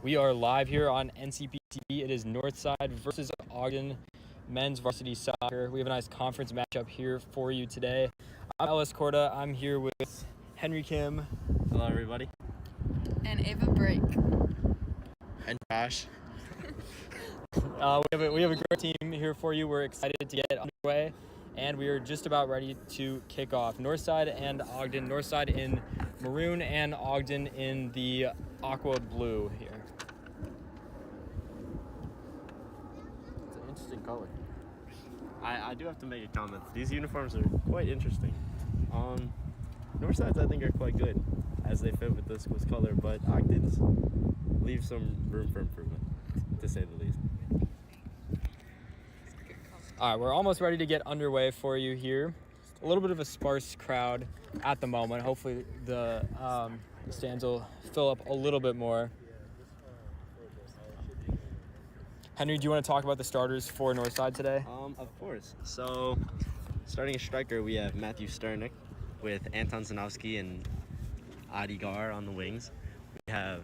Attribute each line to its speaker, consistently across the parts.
Speaker 1: We are live here on NCP TV. It is Northside versus Ogden men's varsity soccer. We have a nice conference matchup here for you today. I'm Ellis Corda. I'm here with Henry Kim.
Speaker 2: Hello, everybody.
Speaker 3: And Ava Break.
Speaker 2: And Josh.
Speaker 1: We have a great team here for you. We're excited to get underway, and we are just about ready to kick off. Northside and Ogden. Northside in maroon and Ogden in the aqua blue here.
Speaker 2: It's an interesting color. I do have to make a comment. These uniforms are quite interesting. Northside's, I think, are quite good as they fit with this school's color, but Ogden's leave some room for improvement, to say the least.
Speaker 1: All right, we're almost ready to get underway for you here. A little bit of a sparse crowd at the moment. Hopefully the stands will fill up a little bit more. Henry, do you want to talk about the starters for Northside today?
Speaker 2: Of course. So, starting a striker, we have Matthew Sternick with Anton Zanowski and Adi Gar on the wings. We have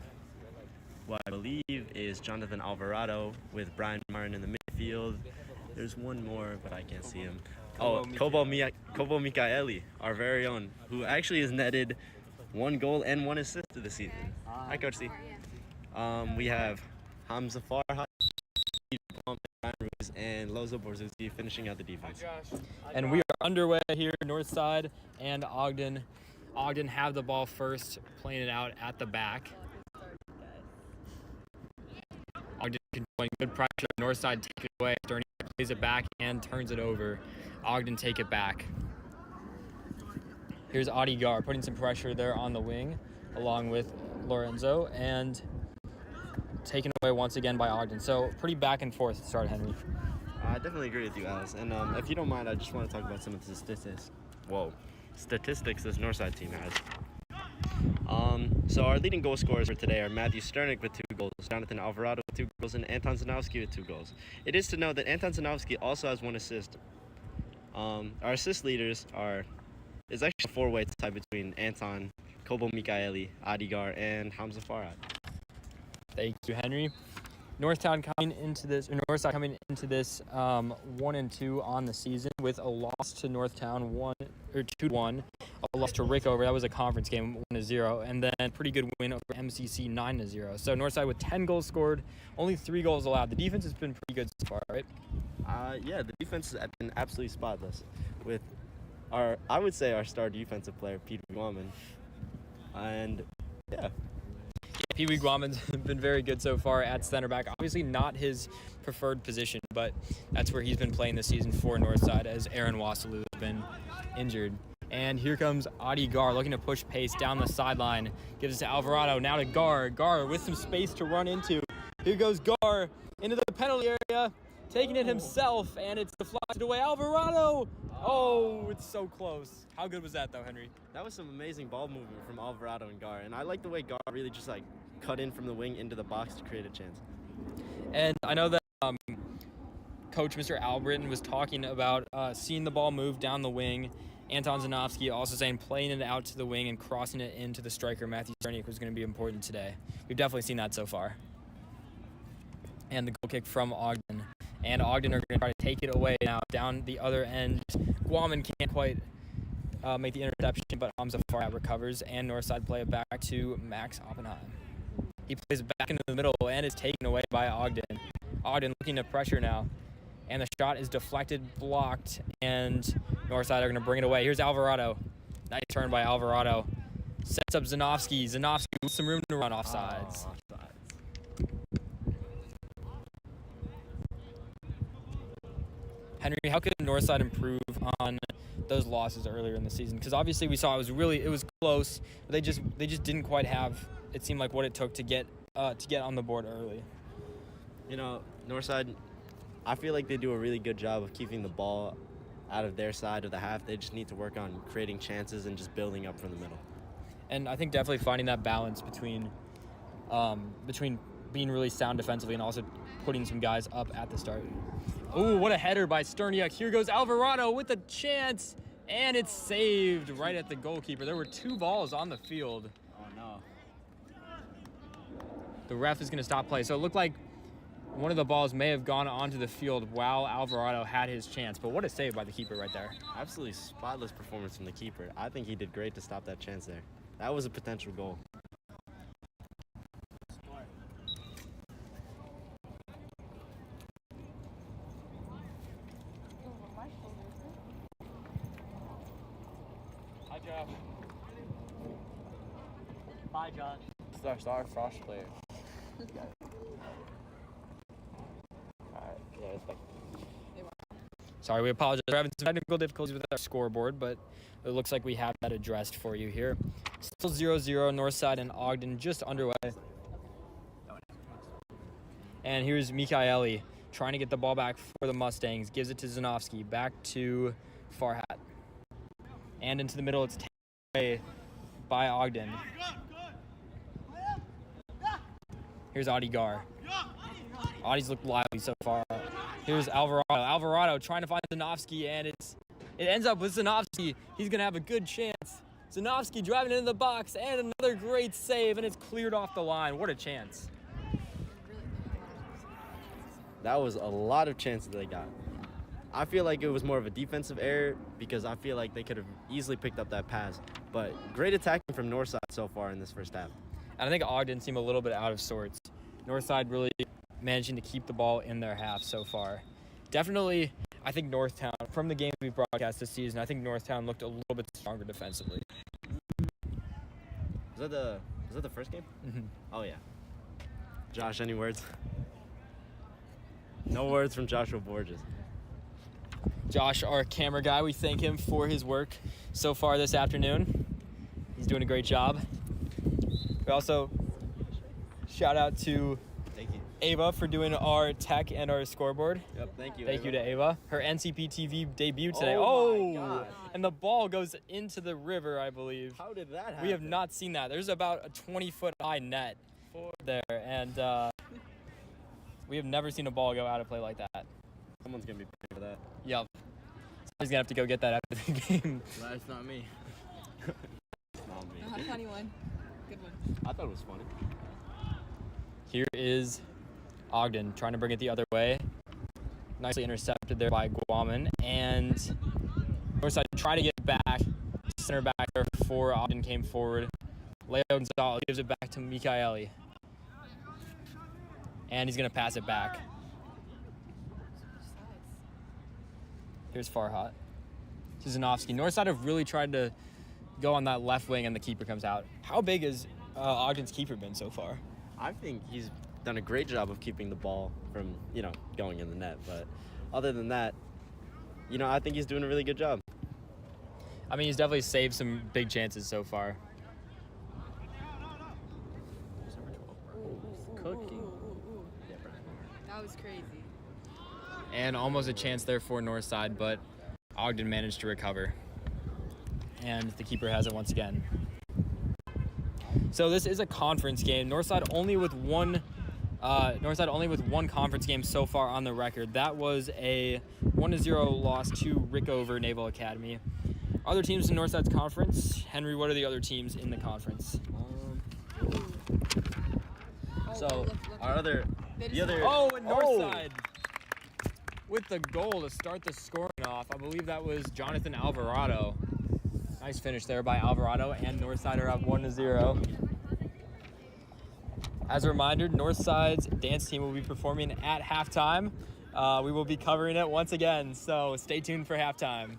Speaker 2: what I believe is Jonathan Alvarado with Brian Martin in the midfield. There's one more, but I can't see him. Kobo Mikaeli, our very own, who actually has netted 1 goal and 1 assist this season. Hi, Coach C. We have Hamza Farhat, and Lozo Borzuzi finishing out the defense.
Speaker 1: And we are underway here, Northside and Ogden. Ogden have the ball first, playing it out at the back. Ogden controlling good pressure. Northside take it away. Sterniak plays it back and turns it over. Ogden take it back. Here's Adi Gar putting some pressure there on the wing, along with Lorenzo, and taken away once again by Ogden. So pretty back and forth to start, Henry.
Speaker 2: I definitely agree with you, Alice. And if you don't mind, I just want to talk about some of the statistics this Northside team has. So our leading goal scorers for today are Matthew Sternick with 2 goals, Jonathan Alvarado with 2 goals, and Anton Zanowski with 2 goals. It is to note that Anton Zanowski also has 1 assist. Our assist leaders is actually a 4-way tie between Anton, Kobo Mikaeli, Adigar, and Hamza Farhat.
Speaker 1: Thank you, Henry. Northside coming into this 1-2 on the season with a loss to Northtown 2-1, a loss to Rickover. That was a conference game 1-0, and then pretty good win over MCC 9-0. So Northside with 10 goals scored, only 3 goals allowed. The defense has been pretty good so far, right?
Speaker 2: Yeah, the defense has been absolutely spotless with our star defensive player, Pete Guaman. And yeah.
Speaker 1: Pee Wee Guaman's been very good so far at center back. Obviously not his preferred position, but that's where he's been playing this season for Northside as Aaron Wassaloo has been injured. And here comes Adi Gar looking to push pace down the sideline. Gives it to Alvarado, now to Gar. Gar with some space to run into. Here goes Gar into the penalty area, taking it himself, and it's deflected away. Alvarado! Oh, it's so close. How good was that, though, Henry?
Speaker 2: That was some amazing ball movement from Alvarado and Gar, and I like the way Gar really just cut in from the wing into the box to create a chance.
Speaker 1: And I know that Coach Mr. Albritton was talking about seeing the ball move down the wing. Anton Zanowski also saying playing it out to the wing and crossing it into the striker, Matthew Sterniak, was going to be important today. We've definitely seen that so far. And the goal kick from Ogden. And Ogden are going to try to take it away now down the other end. Guaman can't quite make the interception, but Hamza Farhat recovers, and Northside play it back to Max Oppenheim. He plays it back into the middle and is taken away by Ogden. Ogden looking to pressure now, and the shot is deflected, blocked, and Northside are going to bring it away. Here's Alvarado. Nice turn by Alvarado. Sets up Zanowski. Zanowski with some room to run offsides. Henry, how could Northside improve on those losses earlier in the season? Because obviously we saw it was close, but they just didn't quite have, it seemed like, what it took to get on the board early.
Speaker 2: You know, Northside, I feel like they do a really good job of keeping the ball out of their side of the half. They just need to work on creating chances and just building up from the middle.
Speaker 1: And I think definitely finding that balance between being really sound defensively and also putting some guys up at the start. Ooh, what a header by Sterniak. Here goes Alvarado with a chance, and it's saved right at the goalkeeper. There were 2 balls on the field.
Speaker 2: Oh, no.
Speaker 1: The ref is going to stop play. So it looked like one of the balls may have gone onto the field while Alvarado had his chance. But what a save by the keeper right there.
Speaker 2: Absolutely spotless performance from the keeper. I think he did great to stop that chance there. That was a potential goal.
Speaker 4: Hi, Josh. Bye, Josh. It's our star frost player. Alright, yeah, it's like.
Speaker 1: Sorry, we apologize. We're having some technical difficulties with our scoreboard, but it looks like we have that addressed for you here. Still 0-0, Northside and Ogden just underway. And here's Mikaeli trying to get the ball back for the Mustangs. Gives it to Zanofsky. Back to Farhat. And into the middle, it's taken away by Ogden. Here's Adi Gar. Adi's looked lively so far. Here's Alvarado. Alvarado trying to find Zanofsky, and it ends up with Zanofsky. He's going to have a good chance. Zanofsky driving into the box, and another great save, and it's cleared off the line. What a chance.
Speaker 2: That was a lot of chances they got. I feel like it was more of a defensive error because I feel like they could have easily picked up that pass. But great attacking from Northside so far in this first half.
Speaker 1: And I think Ogden seemed a little bit out of sorts. Northside really managing to keep the ball in their half so far. Definitely, I think Northtown, from the games we broadcast this season, I think Northtown looked a little bit stronger defensively.
Speaker 2: Was that the first game?
Speaker 1: Mm-hmm.
Speaker 2: Oh, yeah. Josh, any words? No words from Joshua Borges.
Speaker 1: Josh, our camera guy, we thank him for his work so far this afternoon. He's doing a great job. We also shout out to
Speaker 2: Thank you.
Speaker 1: Ava for doing our tech and our scoreboard.
Speaker 2: Yep, thank you.
Speaker 1: Thank you to Ava. Her NCP TV debut today.
Speaker 2: Oh, my gosh.
Speaker 1: And the ball goes into the river, I believe.
Speaker 2: How did that happen?
Speaker 1: We have not seen that. There's about a 20-foot high net there, and we have never seen a ball go out of play like that.
Speaker 2: Someone's going to be paying for that.
Speaker 1: Yep. Somebody's going to have to go get that after the game.
Speaker 4: Well, it's not me.
Speaker 2: It's not me.
Speaker 3: Funny one. Good one.
Speaker 2: I thought it was funny.
Speaker 1: Here is Ogden trying to bring it the other way. Nicely intercepted there by Guaman. And Northside try to get back. Center back there for Ogden came forward. Leo Gonzalez gives it back to Mikaeli. And he's going to pass it back. Here's Farhat. To Zanofsky. Northside have really tried to go on that left wing, and the keeper comes out. How big has Ogden's keeper been so far?
Speaker 2: I think he's done a great job of keeping the ball from, going in the net. But other than that, I think he's doing a really good job.
Speaker 1: I mean, he's definitely saved some big chances so far.
Speaker 4: Cooking.
Speaker 3: That was crazy.
Speaker 1: And almost a chance there for Northside, but Ogden managed to recover. And the keeper has it once again. So this is a conference game. Northside only with one conference game so far on the record. That was a 1-0 loss to Rickover Naval Academy. Other teams in Northside's conference. Henry, what are the other teams in the conference?
Speaker 2: Our other... The other...
Speaker 1: Oh, and Northside with the goal to start the scoring off. I believe that was Jonathan Alvarado. Nice finish there by Alvarado, and Northside are up 1-0. As a reminder, Northside's dance team will be performing at halftime. We will be covering it once again, so stay tuned for halftime.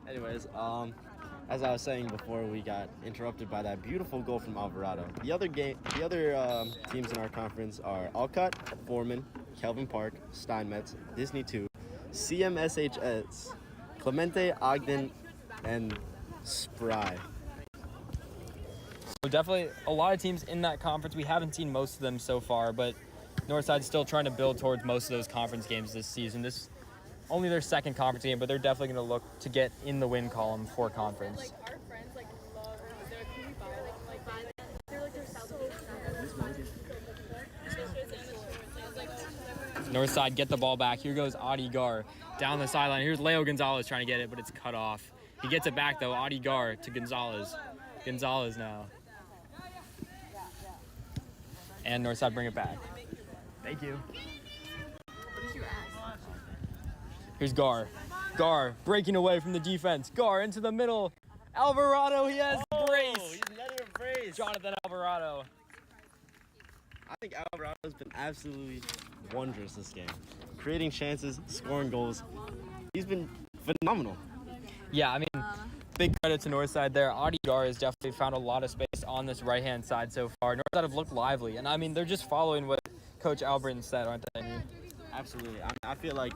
Speaker 2: Anyways, as I was saying before, we got interrupted by that beautiful goal from Alvarado. The other teams in our conference are Alcott, Foreman, Kelvin Park, Steinmetz, Disney 2, CMSHS, Clemente, Ogden, and Spry.
Speaker 1: So definitely a lot of teams in that conference. We haven't seen most of them so far, but Northside's still trying to build towards most of those conference games this season. This only their second conference game, but they're definitely going to look to get in the win column for conference.
Speaker 5: Like our friends love their community they're so
Speaker 1: Northside get the ball back. Here goes Adi Gar down the sideline. Here's Leo Gonzalez trying to get it, but it's cut off. He gets it back though. Adi Gar to Gonzalez. Gonzalez now. And Northside bring it back. Thank you.
Speaker 3: What did you ask?
Speaker 1: Here's Gar. Gar breaking away from the defense. Gar into the middle. Alvarado, he has brace.
Speaker 2: He's netting a brace.
Speaker 1: Jonathan Alvarado.
Speaker 2: I think Alvarado's been absolutely wondrous this game. Creating chances, scoring goals. He's been phenomenal.
Speaker 1: Yeah, I mean, big credit to Northside there. Adi Gar has definitely found a lot of space on this right-hand side so far. Northside have looked lively, and I mean, they're just following what Coach Albritton said, aren't they?
Speaker 2: Absolutely. I feel like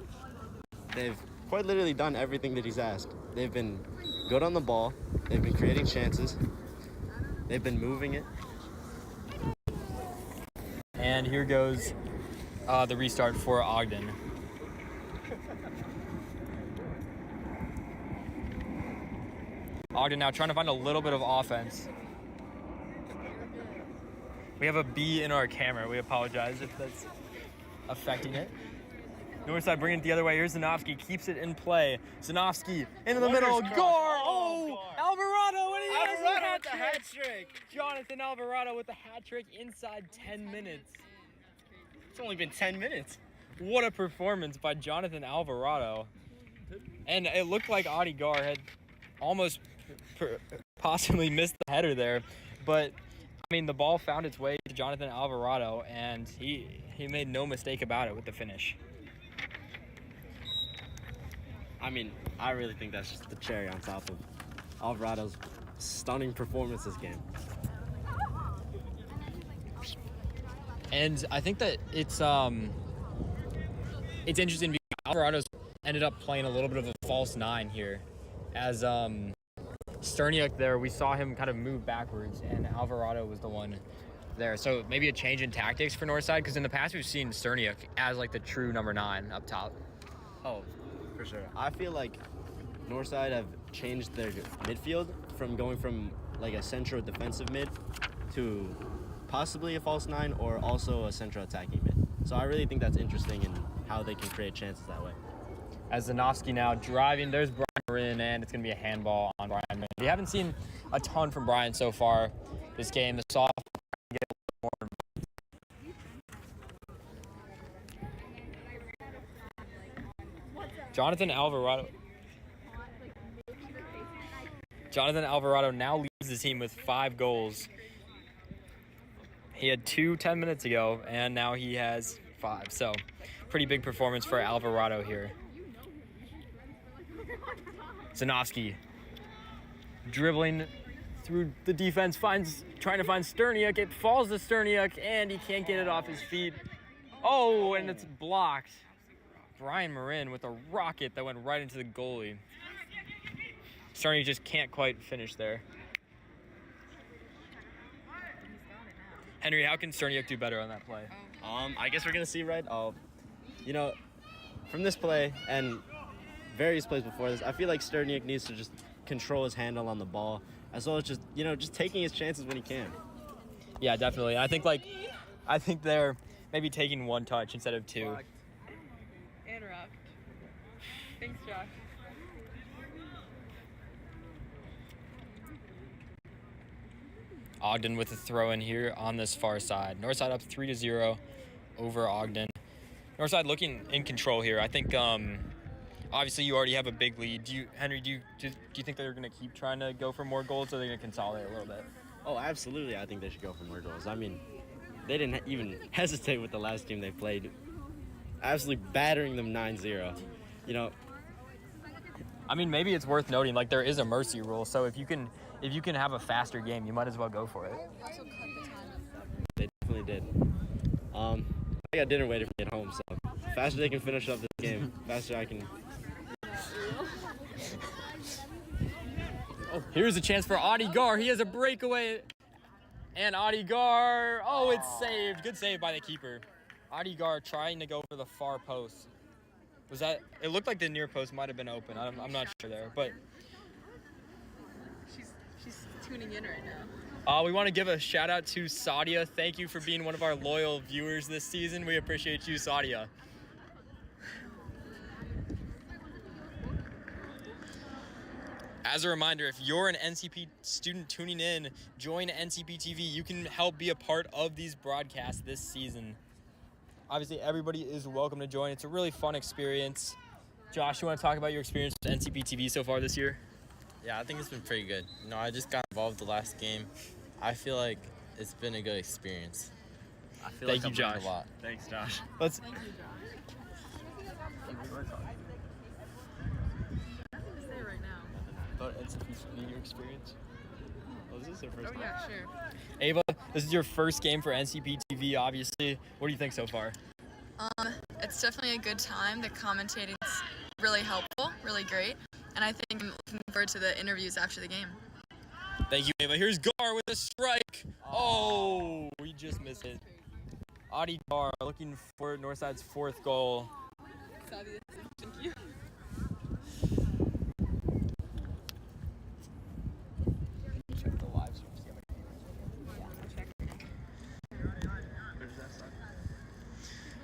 Speaker 2: they've quite literally done everything that he's asked. They've been good on the ball. They've been creating chances. They've been moving it.
Speaker 1: And here goes the restart for Ogden. Ogden now trying to find a little bit of offense. We have a bee in our camera. We apologize if that's affecting it. Northside bringing it the other way. Here's Zanofsky, keeps it in play. Zanofsky into the middle. Gar! Oh! Alvarado! And he has a hat trick! Jonathan Alvarado with the hat trick inside 10 minutes.
Speaker 2: It's only been 10 minutes.
Speaker 1: What a performance by Jonathan Alvarado. And it looked like Adi Gar had almost possibly missed the header there. But, I mean, the ball found its way to Jonathan Alvarado, and he made no mistake about it with the finish.
Speaker 2: I mean, I really think that's just the cherry on top of Alvarado's stunning performance this game.
Speaker 1: And I think that it's interesting because Alvarado's ended up playing a little bit of a false nine here. As Sterniak there, we saw him kind of move backwards, and Alvarado was the one there. So maybe a change in tactics for Northside, because in the past we've seen Sterniak as like the true number 9 up top.
Speaker 2: Oh, for sure. I feel like Northside have changed their midfield from going from like a central defensive mid to possibly a false 9 or also a central attacking mid. So I really think that's interesting in how they can create chances that way.
Speaker 1: As Zanofsky now driving, there's Brian Marin, and it's going to be a handball on Brian Marin. We haven't seen a ton from Brian so far this game. The soft get a little more. Jonathan Alvarado now leads the team with 5 goals. He had 2 10 minutes ago, and now he has 5. So, pretty big performance for Alvarado here. Zanofsky dribbling through the defense, trying to find Sterniak. It falls to Sterniak, and he can't get it off his feet. Oh, and it's blocked. Brian Marin with a rocket that went right into the goalie. Sterniak just can't quite finish there. Henry, how can Sterniak do better on that play?
Speaker 2: I guess we're gonna see, right? You know, from this play and various plays before this, I feel like Sterniak needs to just control his handle on the ball, as well as just taking his chances when he can.
Speaker 1: Yeah, definitely. I think they're maybe taking 1 touch instead of 2.
Speaker 3: Interrupt. Thanks, Josh.
Speaker 1: Ogden with a throw in here on this far side. Northside up 3-0 over Ogden. Northside looking in control here. I think obviously you already have a big lead. Henry, do you think they're going to keep trying to go for more goals, or are they going to consolidate a little bit?
Speaker 2: Oh, absolutely. I think they should go for more goals. I mean, they didn't even hesitate with the last game they played, absolutely battering them 9-0.
Speaker 1: I mean, maybe it's worth noting, like, there is a mercy rule, so if you can have a faster game, you might as well go for it.
Speaker 3: Also cut the time.
Speaker 2: They definitely did. I got dinner waiting for me at home, so the faster they can finish up this game, faster I can.
Speaker 1: Oh, here's a chance for Adi Gar. He has a breakaway. And Adi Gar, oh, it's saved. Good save by the keeper. Adi Gar trying to go for the far post. It looked like the near post might have been open. I'm not sure there, but.
Speaker 3: She's tuning in right now.
Speaker 1: We want to give a shout out to Sadia. Thank you for being one of our loyal viewers this season. We appreciate you, Sadia. As a reminder, if you're an NCP student tuning in, join NCP TV. You can help be a part of these broadcasts this season. Obviously, everybody is welcome to join. It's a really fun experience. Josh, you want to talk about your experience with NCP TV so far this year?
Speaker 4: Yeah, I think it's been pretty good. I just got involved the last game. I feel like it's been a good experience. I feel
Speaker 1: Thank
Speaker 4: like
Speaker 1: you,
Speaker 4: I've learned
Speaker 1: Josh.
Speaker 4: a lot.
Speaker 2: Thanks, Josh.
Speaker 1: Let's.
Speaker 3: Thank you, Josh. Nothing to say right now.
Speaker 1: About NCP TV, your experience.
Speaker 2: Oh, is this our first
Speaker 3: Oh, yeah, sure.
Speaker 1: Ava, this is your first game for NCP TV, obviously. What do you think so far?
Speaker 6: It's definitely a good time. The commentating's really helpful, really great. And I think I'm looking forward to the interviews after the game.
Speaker 1: Thank you, Ava. Here's Gar with a strike. Oh, we just missed it. Adi Gar looking for Northside's 4th goal.
Speaker 3: Thank you.
Speaker 1: Check the live stream.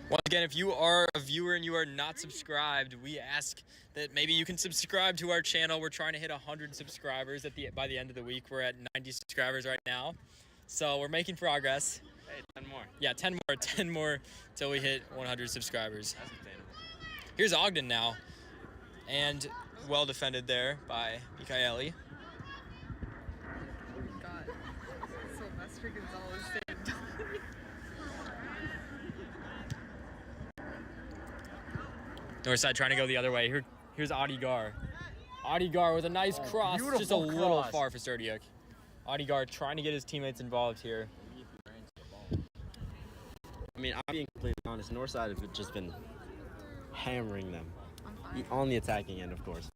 Speaker 1: Once again, if you are a viewer and you are not subscribed, we ask that maybe you can subscribe to our channel. We're trying to hit 100 subscribers by the end of the week. We're at 90 subscribers right now, so we're making progress.
Speaker 2: Hey, 10 more.
Speaker 1: Yeah, 10 more till we hit 100 subscribers.
Speaker 2: That's obtainable.
Speaker 1: Here's Ogden now, and well defended there by Mikaeli.
Speaker 3: God. Sylvester Gonzalez saved.
Speaker 1: Northside trying to go the other way. Here's Adi Gar. Adi Gar with a nice cross, just a
Speaker 4: beautiful
Speaker 1: little
Speaker 4: cross.
Speaker 1: far for Sturdiuk. Adi Gar trying to get his teammates involved here.
Speaker 2: I mean, I'm being completely honest. Northside have just been hammering them on the attacking end, of course.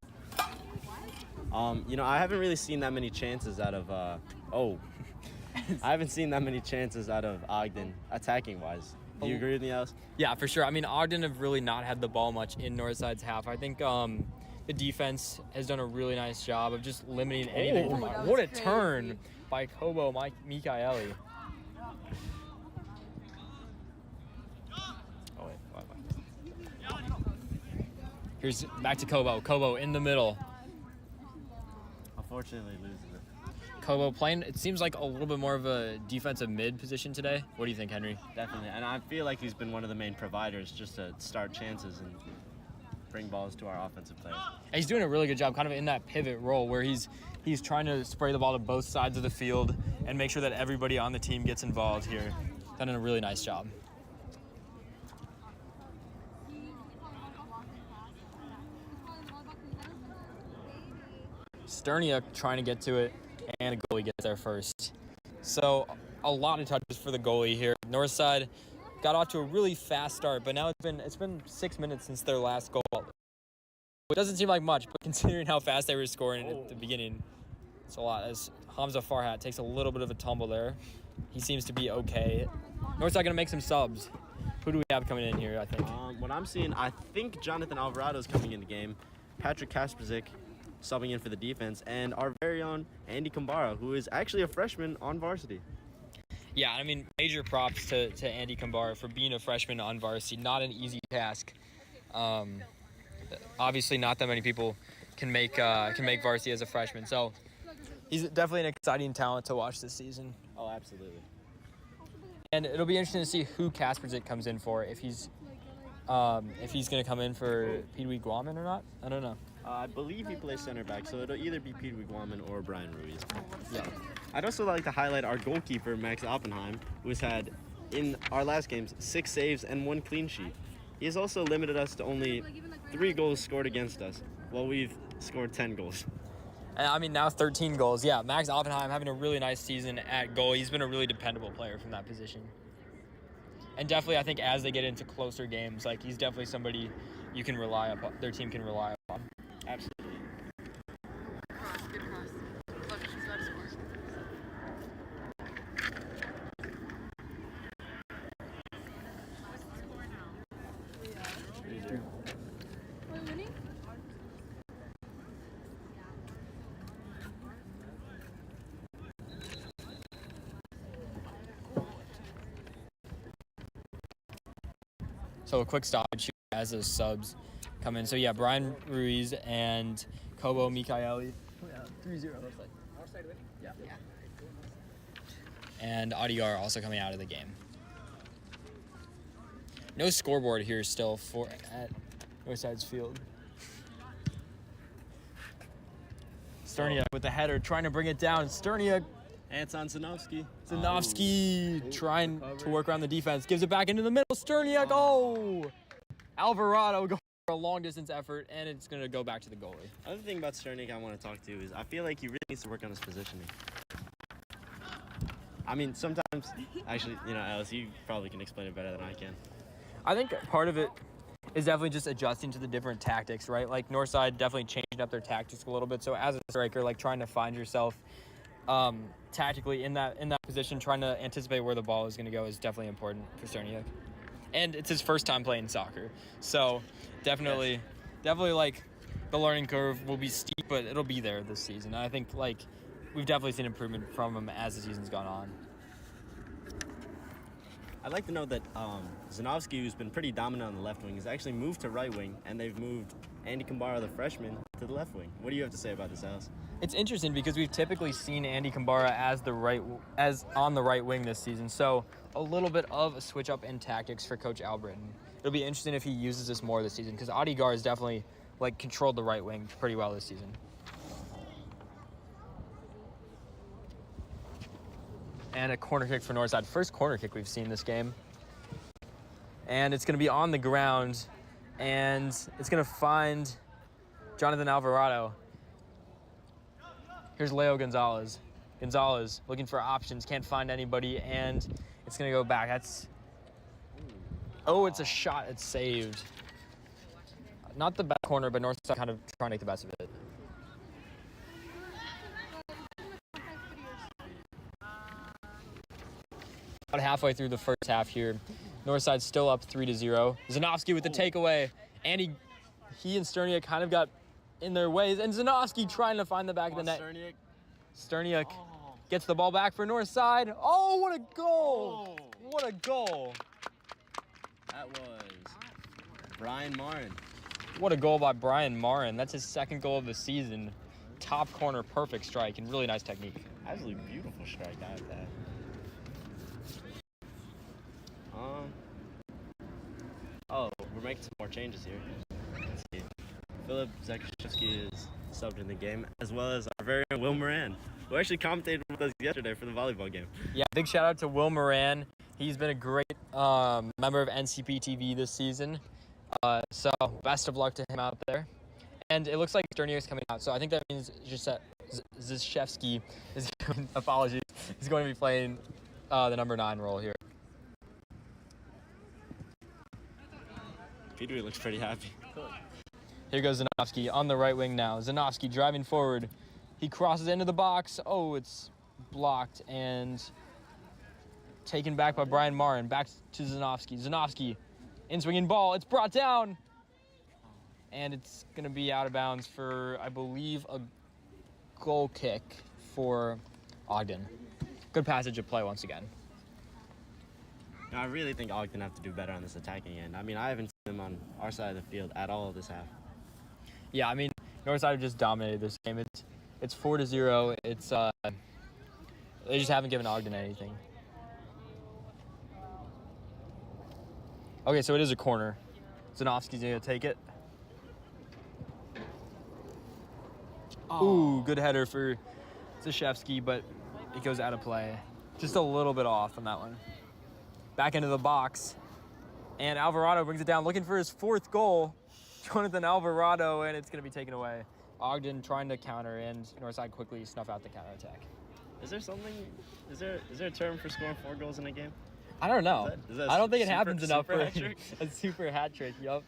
Speaker 2: I haven't really seen that many chances out of. I haven't seen that many chances out of Ogden attacking wise. Do you agree with me, Alice?
Speaker 1: Yeah, for sure. I mean, Ogden have really not had the ball much in Northside's half. I think the defense has done a really nice job of just limiting anything. From
Speaker 3: that
Speaker 1: what a
Speaker 3: was
Speaker 1: turn
Speaker 3: crazy.
Speaker 1: by Kobo Mikaeli. Oh, wait. Here's back to Kobo. Kobo in the middle.
Speaker 2: Unfortunately, loses it.
Speaker 1: Kobo playing, it seems like a little bit more of a defensive mid position today. What do you think, Henry?
Speaker 2: Definitely, and I feel like he's been one of the main providers just to start chances and bring balls to our offensive players.
Speaker 1: And he's doing a really good job kind of in that pivot role where he's trying to spray the ball to both sides of the field and make sure that everybody on the team gets involved here. Done a really nice job. Sterniak trying to get to it, and the goalie gets there first. So a lot of touches for the goalie here. Northside got off to a really fast start, but now it's been 6 minutes since their last goal. It doesn't seem like much, but considering how fast they were scoring at the beginning, it's a lot. As Hamza Farhat takes a little bit of a tumble there. He seems to be okay. Northside going to make some subs. Who do we have coming in here, I think?
Speaker 2: What I'm seeing, I think Jonathan Alvarado is coming in the game. Patrick Kasperzik subbing in for the defense, and our very own Andy Kambara, who is actually a freshman on varsity.
Speaker 1: Yeah, I mean, major props to Andy Kambara for being a freshman on varsity. Not an easy task. Obviously, not that many people can make varsity as a freshman. So he's definitely an exciting talent to watch this season.
Speaker 2: Oh, absolutely.
Speaker 1: And it'll be interesting to see who Kasperzik comes in for. If he's going to come in for Pee Wee Guaman or not. I don't know.
Speaker 2: I believe he plays center back, so it'll either be Pete Guaman or Brian Ruiz. Yeah. I'd also like to highlight our goalkeeper, Max Oppenheim, who has had, in our last games, 6 saves and 1 clean sheet. He has also limited us to only 3 goals scored against us, while we've scored 10 goals.
Speaker 1: And I mean, now 13 goals. Yeah, Max Oppenheim having a really nice season at goal. He's been a really dependable player from that position. And definitely, I think as they get into closer games, like he's definitely somebody you can rely upon. Their team can rely upon.
Speaker 2: Absolutely.
Speaker 3: Cross, good cross. Look, she's about to score. What's the score now?
Speaker 2: 3-0.
Speaker 3: We're winning?
Speaker 1: So a quick stoppage here as those subs come in. So yeah, Brian Ruiz and Kobo Mikaeli 3-0. Northside winning? Yeah. And Adigar also coming out of the game. No scoreboard here still at Northside's field. Sterniak with the header, trying to bring it down. Sterniak.
Speaker 2: Anton Zanovsky.
Speaker 1: Zanovsky trying to work around the defense. Gives it back into the middle. Sterniak. Oh! Alvarado going for a long-distance effort, and it's going to go back to the goalie.
Speaker 2: Another thing about Sterniak I want to talk to is I feel like he really needs to work on his positioning. I mean, sometimes, actually, Alice, you probably can explain it better than I can.
Speaker 1: I think part of it is definitely just adjusting to the different tactics, right? Like Northside definitely changing up their tactics a little bit. So as a striker, like trying to find yourself tactically in that position, trying to anticipate where the ball is going to go is definitely important for Sterniak. And it's his first time playing soccer, so definitely like the learning curve will be steep, but it'll be there this season. And I think like we've definitely seen improvement from him as the season's gone on.
Speaker 2: I'd like to know that Zanovsky, who's been pretty dominant on the left wing, has actually moved to right wing, and they've moved Andy Kambara, the freshman, to the left wing. What do you have to say about this, Alice?
Speaker 1: It's interesting because we've typically seen Andy Kambara as on the right wing this season, so a little bit of a switch up in tactics for Coach Albritton. It'll be interesting if he uses this more this season because Adigar has definitely like controlled the right wing pretty well this season. And a corner kick for Northside. First corner kick we've seen this game. And it's going to be on the ground. And it's going to find Jonathan Alvarado. Here's Leo Gonzalez. Gonzalez looking for options. Can't find anybody. And it's going to go back. Oh, it's a shot. It's saved. Not the back corner, but Northside kind of trying to make the best of it. About halfway through the first half here. Northside's still up 3-0. Zanovsky with the takeaway. And he and Sterniak kind of got in their ways. And Zanovsky trying to find the back of the net. Sterniak gets the ball back for Northside. Oh, what a goal! What a goal.
Speaker 2: That was Brian Marin.
Speaker 1: What a goal by Brian Marin. That's his second goal of the season. Top corner, perfect strike, and really nice technique.
Speaker 2: Absolutely beautiful strike out of that. We're making some more changes here. Let's see. Philip Zakashevsky is subbed in the game, as well as our very own Will Moran, who actually commentated with us yesterday for the volleyball game.
Speaker 1: Yeah, big shout out to Will Moran. He's been a great member of NCP TV this season. So best of luck to him out there. And it looks like Sterniak's coming out, so I think that means just that Zizhevsky is apologies. He's going to be playing the number 9 role here.
Speaker 2: Peter looks pretty happy.
Speaker 1: Here goes Zanovsky on the right wing now. Zanovsky driving forward. He crosses into the box. Oh, it's blocked and taken back by Brian Marin. Back to Zanovsky. Zanovsky in swinging ball. It's brought down. And it's going to be out of bounds for, I believe, a goal kick for Ogden. Good passage of play once again.
Speaker 2: I really think Ogden have to do better on this attacking end. I mean, I haven't seen them on our side of the field at all this half.
Speaker 1: Yeah, I mean, Northside have just dominated this game. It's 4-0. It's they just haven't given Ogden anything. Okay, so it is a corner. Zanovsky's gonna take it. Ooh, good header for Zizhevsky, but it goes out of play. Just a little bit off on that one. Back into the box. And Alvarado brings it down, looking for his 4th goal. Jonathan Alvarado, and it's going to be taken away. Ogden trying to counter, and Northside quickly snuff out the counterattack.
Speaker 2: Is there a term for scoring 4 goals in a game?
Speaker 1: I don't know.
Speaker 2: Is that
Speaker 1: I don't think it happens enough
Speaker 2: super
Speaker 1: for
Speaker 2: hat trick?
Speaker 1: a super hat trick. Yup.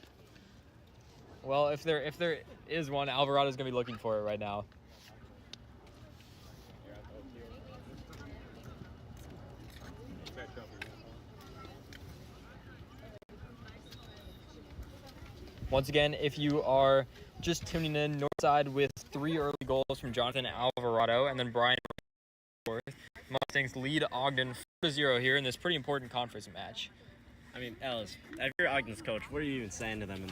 Speaker 1: Well, if there is one, Alvarado's going to be looking for it right now. Once again, if you are just tuning in, Northside with 3 early goals from Jonathan Alvarado and then Brian fourth. Mustangs lead Ogden 4-0 here in this pretty important conference match.
Speaker 2: I mean, Ellis, if you're Ogden's coach, what are you even saying to them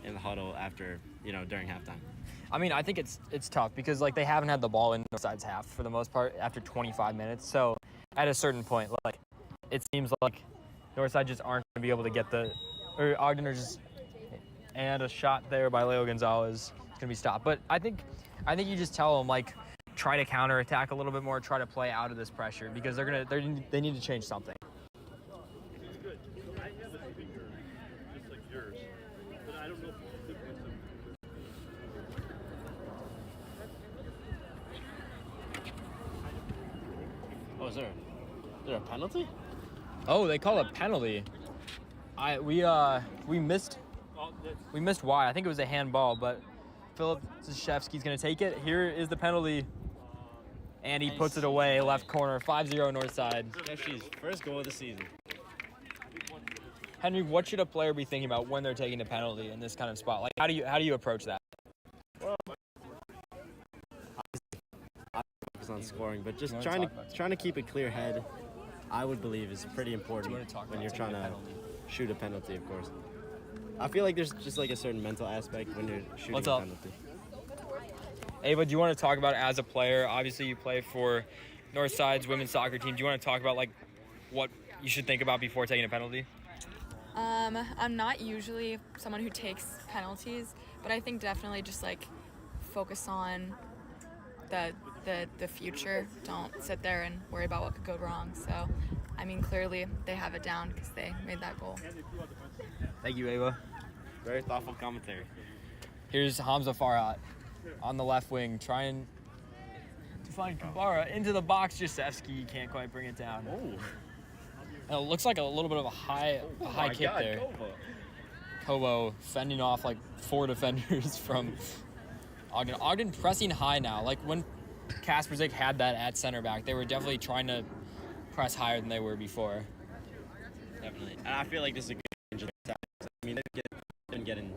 Speaker 2: in the huddle after, during halftime?
Speaker 1: I mean, I think it's tough because like they haven't had the ball in Northside's half for the most part after 25 minutes. So at a certain point, like it seems like Northside just aren't going to be able to get or Ogden are just, and a shot there by Leo Gonzalez is going to be stopped. But I think you just tell them like try to counterattack a little bit more, try to play out of this pressure because they need to change something.
Speaker 2: Oh, is there a penalty?
Speaker 1: Oh, they call a penalty. We missed wide. I think it was a handball, but Philip Zashevsky's going to take it. Here is the penalty, and he puts it away, left corner, 5-0 Northside.
Speaker 2: Zashevsky's first goal of the season.
Speaker 1: Henry, what should a player be thinking about when they're taking a penalty in this kind of spot? Like, how do you approach that?
Speaker 2: Well, I focus on scoring, but just trying to keep a clear head, I would believe is pretty important when you're trying to shoot a penalty, of course. I feel like there's just like a certain mental aspect when you're shooting a penalty.
Speaker 1: Ava, do you want to talk about as a player? Obviously, you play for Northside's women's soccer team. Do you want to talk about like what you should think about before taking a penalty?
Speaker 6: I'm not usually someone who takes penalties, but I think definitely just like focus on the future. Don't sit there and worry about what could go wrong. So, I mean, clearly they have it down because they made that goal.
Speaker 1: Thank you, Ava.
Speaker 2: Very thoughtful commentary.
Speaker 1: Here's Hamza Farhat on the left wing trying to find Kabara into the box. Jasevsky can't quite bring it down.
Speaker 2: Oh.
Speaker 1: It looks like a little bit of a high kick there. Kobo fending off like 4 defenders from Ogden. Ogden pressing high now. Like when Kasperzik had that at center back, they were definitely trying to press higher than they were before.
Speaker 2: Definitely. And I feel like this is a good change of tactics. I mean, they've been getting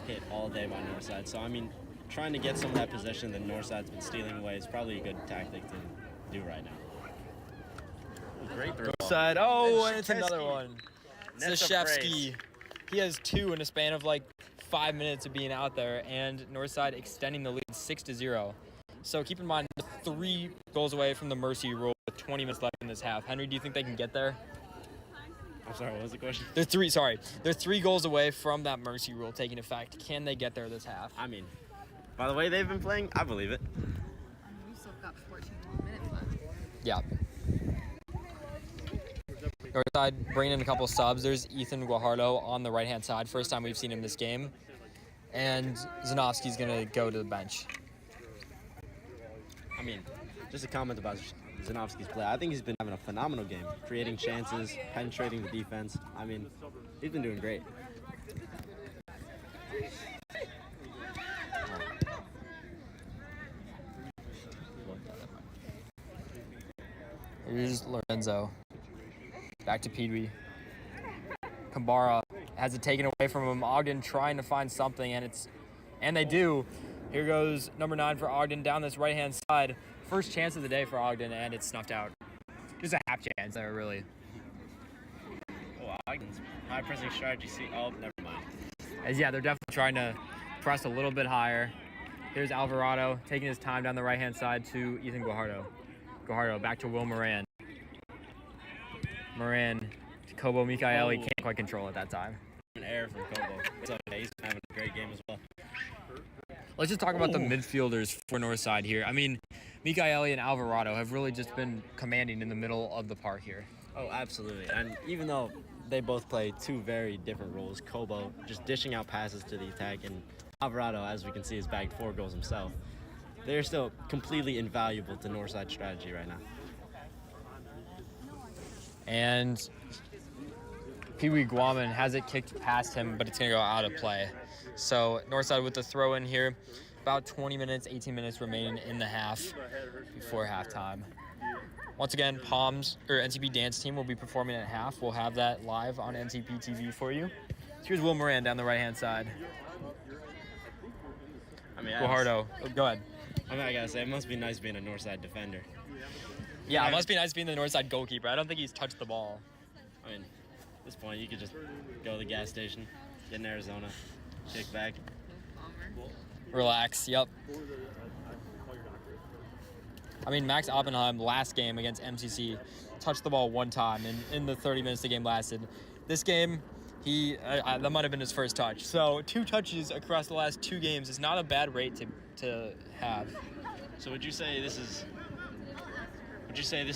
Speaker 2: hit all day by Northside. So, I mean, trying to get some of that possession that Northside's been stealing away is probably a good tactic to do right now. Great throw.
Speaker 1: Northside. Oh, and it's another one. Zashevsky. He has 2 in a span of like 5 minutes of being out there, and Northside extending the lead 6-0. So keep in mind, 3 goals away from the mercy rule with 20 minutes left in this half. Henry, do you think they can get there?
Speaker 2: I'm sorry, what was the question?
Speaker 1: They're 3 goals away from that mercy rule taking effect. Can they get there this half?
Speaker 2: I mean, by the way they've been playing, I believe it.
Speaker 3: We've still got 14 more minutes left.
Speaker 1: Yeah. Northside bringing in a couple subs. There's Ethan Guajardo on the right-hand side. First time we've seen him this game. And Zanovsky's going to go to the bench.
Speaker 2: I mean, just a comment about Zanovsky's play. I think he's been having a phenomenal game, creating chances, penetrating the defense. I mean, he's been doing great.
Speaker 1: Here's Lorenzo. Back to Peedwee. Kambara has it taken away from him. Ogden trying to find something, and they do. Here goes number 9 for Ogden down this right-hand side. First chance of the day for Ogden, and it's snuffed out. Just a half chance there, really.
Speaker 2: Oh, Ogden's high-pressing strategy. Oh, never mind.
Speaker 1: Yeah, they're definitely trying to press a little bit higher. Here's Alvarado taking his time down the right-hand side to Ethan Guajardo. Guajardo back to Will Moran. Moran to Kobo Mikaeli. Can't quite control it that time.
Speaker 2: An error from Kobo. It's okay. He's having a great game as well.
Speaker 1: Let's just talk about the midfielders for Northside here. I mean, Mikaeli and Alvarado have really just been commanding in the middle of the park here.
Speaker 2: Oh, absolutely. And even though they both play 2 very different roles, Kobo just dishing out passes to the attack, and Alvarado, as we can see, has bagged 4 goals himself. They're still completely invaluable to Northside strategy right now.
Speaker 1: And Pee-wee Guaman has it kicked past him, but it's going to go out of play. So Northside with the throw in here. About 20 minutes, 18 minutes remaining in the half before halftime. Once again, NCP dance team will be performing at half. We'll have that live on NCP TV for you. Here's Will Moran down the right-hand side.
Speaker 2: I mean,
Speaker 1: Guajardo, go ahead.
Speaker 2: I mean, I gotta say, it must be nice being a Northside defender.
Speaker 1: Yeah, it must be nice being the Northside goalkeeper. I don't think he's touched the ball.
Speaker 2: I mean, at this point, you could just go to the gas station, get in Arizona, kick back.
Speaker 1: Relax. Yep. I mean, Max Oppenheim last game against MCC touched the ball one time in the 30 minutes the game lasted. This game, that might have been his first touch. So 2 touches across the last 2 games is not a bad rate to have.
Speaker 2: So would you say this is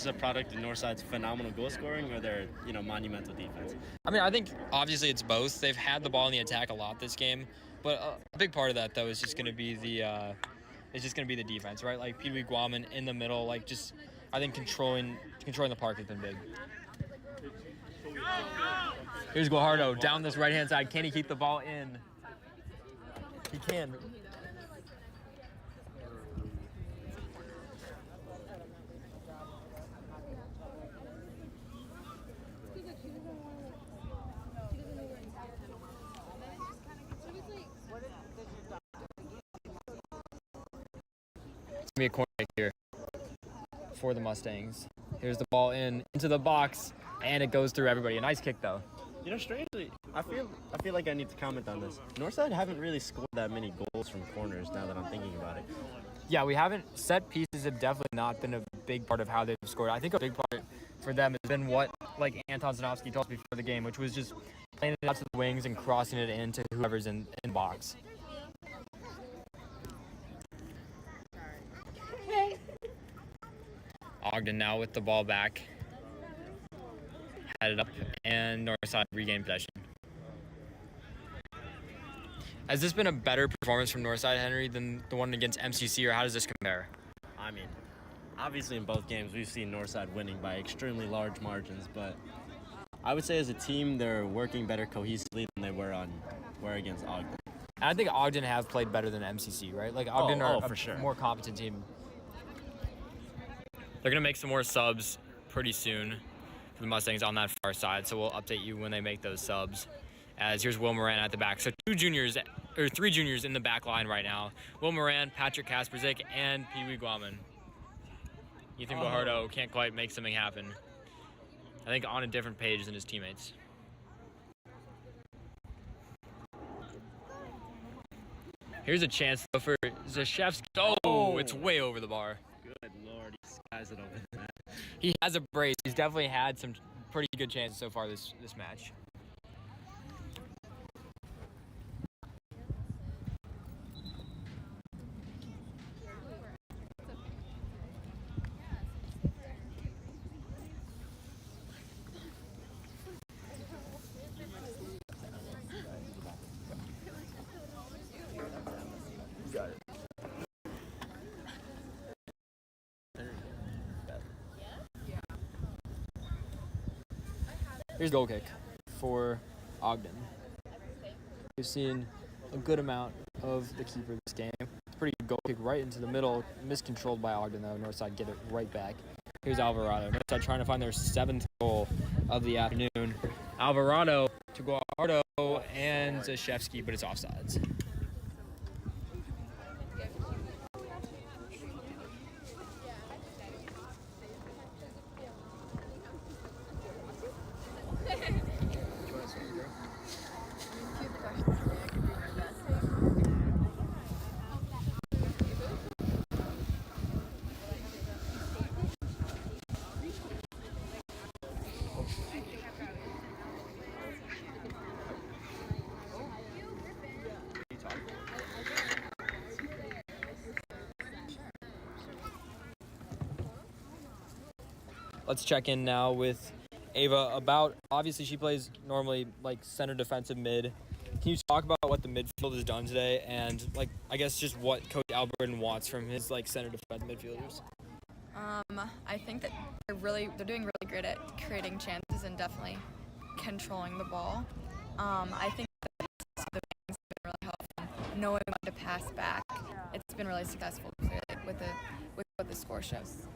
Speaker 2: a product of Northside's phenomenal goal scoring or their, monumental defense?
Speaker 1: I mean, I think obviously it's both. They've had the ball in the attack a lot this game, but a big part of that though is just going to be the defense, right? Like Pee Wee Guaman in the middle, like just I think controlling the park has been big. Here's Guajardo down this right-hand side. Can he keep the ball in? He can. It's gonna be a corner kick here for the Mustangs. Here's the ball into the box, and it goes through everybody. A nice kick though.
Speaker 2: Strangely, I feel like I need to comment on this. Northside haven't really scored that many goals from corners now that I'm thinking about it.
Speaker 1: Yeah, we haven't. Set pieces have definitely not been a big part of how they've scored. I think a big part for them has been what Anton Zanofsky told us before the game, which was just playing it out to the wings and crossing it into whoever's in box. Ogden now with the ball back. Had it up, and Northside regained possession. Has this been a better performance from Northside, Henry, than the one against MCC, or how does this compare?
Speaker 2: I mean, obviously in both games we've seen Northside winning by extremely large margins, but I would say as a team they're working better cohesively than they were against Ogden.
Speaker 1: And I think Ogden have played better than MCC, right? Like Ogden are
Speaker 2: for sure.
Speaker 1: More competent team. They're gonna make some more subs pretty soon for the Mustangs on that far side, so we'll update you when they make those subs. As here's Will Moran at the back. So 3 juniors in the back line right now. Will Moran, Patrick Kasperzik, and Pee Wee Guaman. Ethan Guajardo can't quite make something happen. I think on a different page than his teammates. Here's a chance though for Zashevsky. Oh, it's way over the bar.
Speaker 2: Good Lord, he skies it over the net.
Speaker 1: He has a brace. He's definitely had some pretty good chances so far this match. Here's a goal kick for Ogden. We've seen a good amount of the keeper this game. Pretty good goal kick right into the middle. Miscontrolled by Ogden, though. Northside get it right back. Here's Alvarado. Northside trying to find their 7th goal of the afternoon. Alvarado to Guajardo and Zashevsky, but it's offsides. Let's check in now with Ava about, obviously she plays normally like center defensive mid. Can you talk about what the midfield has done today and I guess just what Coach Albritton wants from his center defensive midfielders?
Speaker 6: I think that they're doing really great at creating chances and definitely controlling the ball. I think that the things have been really helpful. Knowing when to pass back, it's been really successful with what the score shows.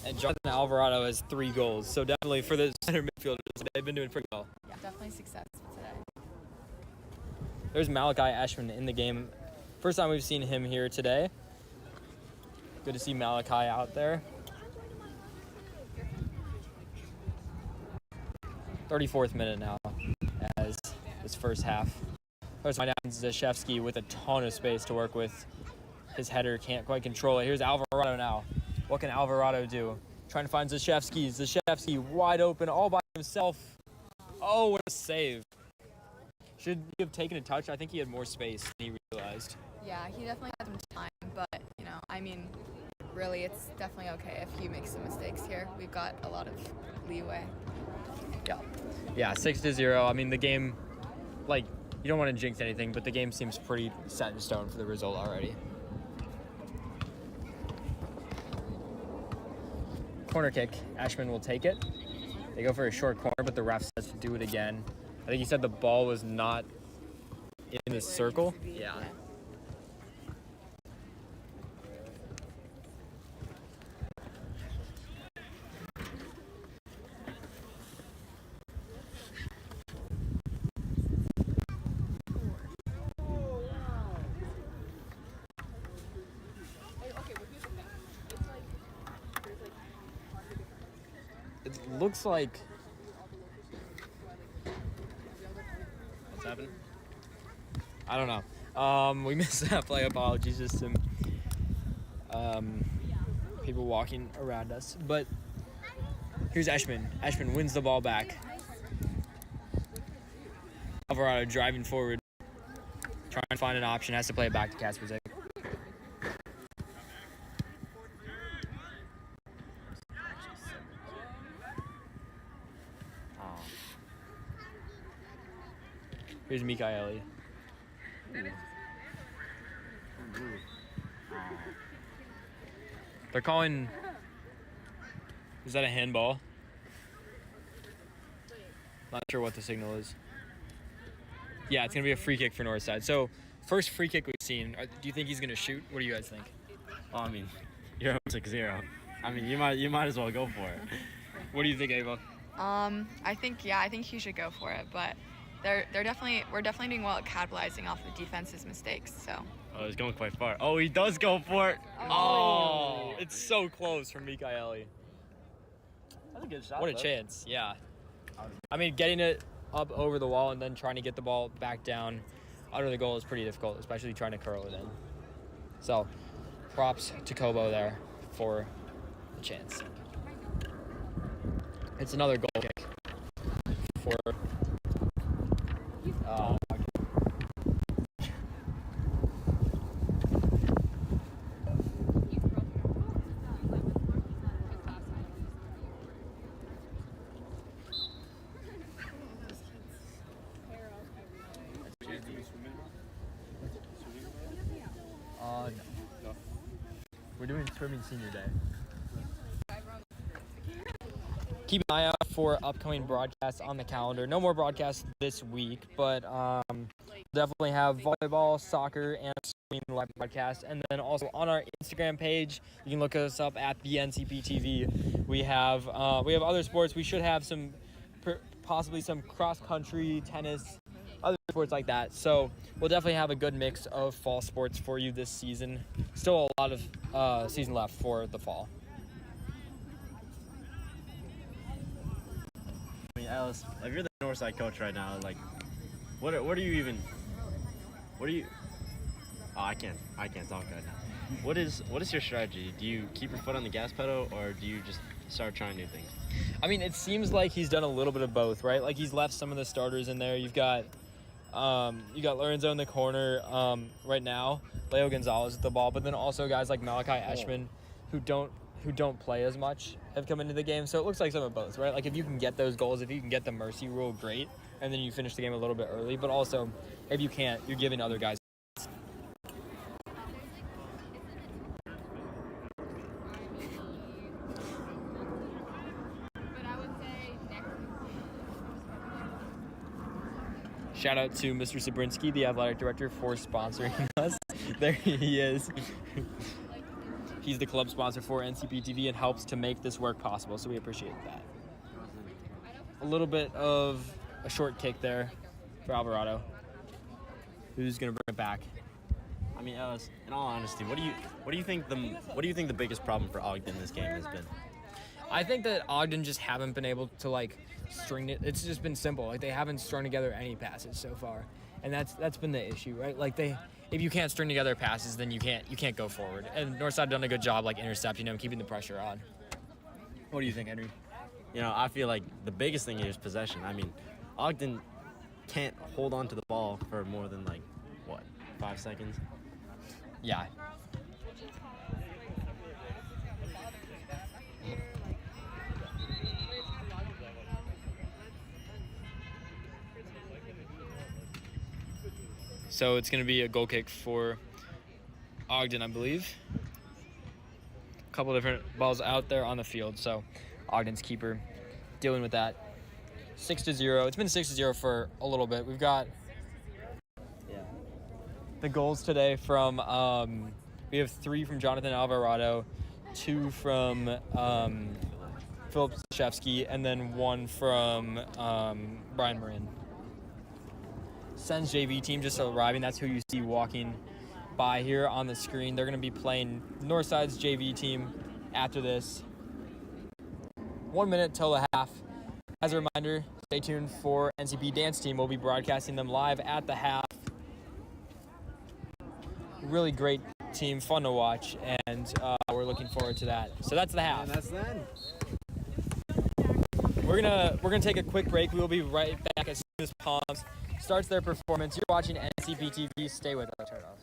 Speaker 1: And Jonathan Alvarado has 3 goals, so definitely for the center midfielders, they've been doing pretty well.
Speaker 6: Yeah, definitely success today.
Speaker 1: There's Malachi Ashman in the game. First time we've seen him here today. Good to see Malachi out there. 34th minute now as this first half. Let's find out Zashevsky with a ton of space to work with. His header can't quite control it. Here's Alvarado now. What can Alvarado do? Trying to find Zashevsky. Zashevsky wide open all by himself. Oh, what a save. Should he have taken a touch? I think he had more space than he realized.
Speaker 6: Yeah, he definitely had some time, but, I mean, really, it's definitely okay if he makes some mistakes here. We've got a lot of leeway.
Speaker 1: Yeah, 6-0. I mean, the game, you don't want to jinx anything, but the game seems pretty set in stone for the result already. Corner kick. Ashman will take it. They go for a short corner, but the ref says to do it again. I think he said the ball was not in the circle. Yeah. It looks like...
Speaker 2: What's happening?
Speaker 1: I don't know. We missed that play. Apologies, just some people walking around us. But here's Eshman. Eshman wins the ball back. Alvarado driving forward, trying to find an option. Has to play it back to Kasperzak. Here's Mikaeli. They're calling... Is that a handball? Not sure what the signal is. Yeah, it's going to be a free kick for Northside. So, first free kick we've seen. Do you think he's going to shoot? What do you guys think?
Speaker 2: Well, I mean, you're up 6-0. I mean, you might as well go for it.
Speaker 1: What do you think, Ava?
Speaker 6: I think he should go for it, but we're definitely doing well at capitalizing off the defense's mistakes. So.
Speaker 2: Oh, he's going quite far. Oh, he does go for it.
Speaker 1: Oh, it's so close from Mikaeli.
Speaker 2: That's a good shot.
Speaker 1: What a chance, yeah. I mean, getting it up over the wall and then trying to get the ball back down under the goal is pretty difficult, especially trying to curl it in. So, props to Kobo there for the chance. It's another goal kick for... no. We're doing swimming senior day. Keep an eye out for upcoming broadcasts on the calendar. No more broadcasts this week, but definitely have volleyball, soccer, and swimming live broadcast. And then also on our Instagram page, you can look us up at the NCP TV. We have other sports. We should have some possibly some cross country, tennis, other sports like that. So we'll definitely have a good mix of fall sports for you this season. Still a lot of season left for the fall.
Speaker 2: I mean, Alice, if you're the Northside coach right now, what are you? Oh, I can't talk right now. What is your strategy? Do you keep your foot on the gas pedal, or do you just start trying new things?
Speaker 1: I mean, it seems like he's done a little bit of both, right? Like he's left some of the starters in there. You got Lorenzo in the corner right now, Leo Gonzalez at the ball, but then also guys like Malachi Eshman who don't play as much have come into the game. So it looks like some of both, right? Like if you can get those goals, if you can get the mercy rule, great, and then you finish the game a little bit early. But also, if you can't, you're giving other guys. Shout out to Mr. Sabrinsky, the athletic director, for sponsoring us. There he is. He's the club sponsor for NCP TV and helps to make this work possible, so we appreciate that. A little bit of a short kick there for Alvarado, who's going to bring it back.
Speaker 2: I mean, Alice, in all honesty, what do you think the biggest problem for Ogden this game has been?
Speaker 1: I think that Ogden just haven't been able to string it. It's just been simple. Like they haven't strung together any passes so far. and that's been the issue, right? Like if you can't string together passes, then you can't go forward. And Northside done a good job like intercepting them, keeping the pressure on. What do you think, Henry?
Speaker 2: You know, I feel like the biggest thing here is possession. I mean, Ogden can't hold on to the ball for more than 5 seconds.
Speaker 1: Yeah. So it's going to be a goal kick for Ogden, I believe. A couple different balls out there on the field. So Ogden's keeper dealing with that. 6-0. It's been 6-0 for a little bit. We've got the goals today from we have 3 from Jonathan Alvarado, 2 from Philip Shevsky, and then 1 from Brian Marin. Sen's JV team just arriving. That's who you see walking by here on the screen. They're going to be playing Northside's JV team after this. 1 minute till the half. As a reminder, stay tuned for NCP dance team. We'll be broadcasting them live at the half. Really great team, fun to watch, and we're looking forward to that. So that's the half.
Speaker 2: And that's the end.
Speaker 1: We're gonna take a quick break. We will be right back as soon as Palms starts their performance. You're watching NCP TV. Stay with us. Turn it off.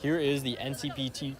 Speaker 1: Here is the NCP team.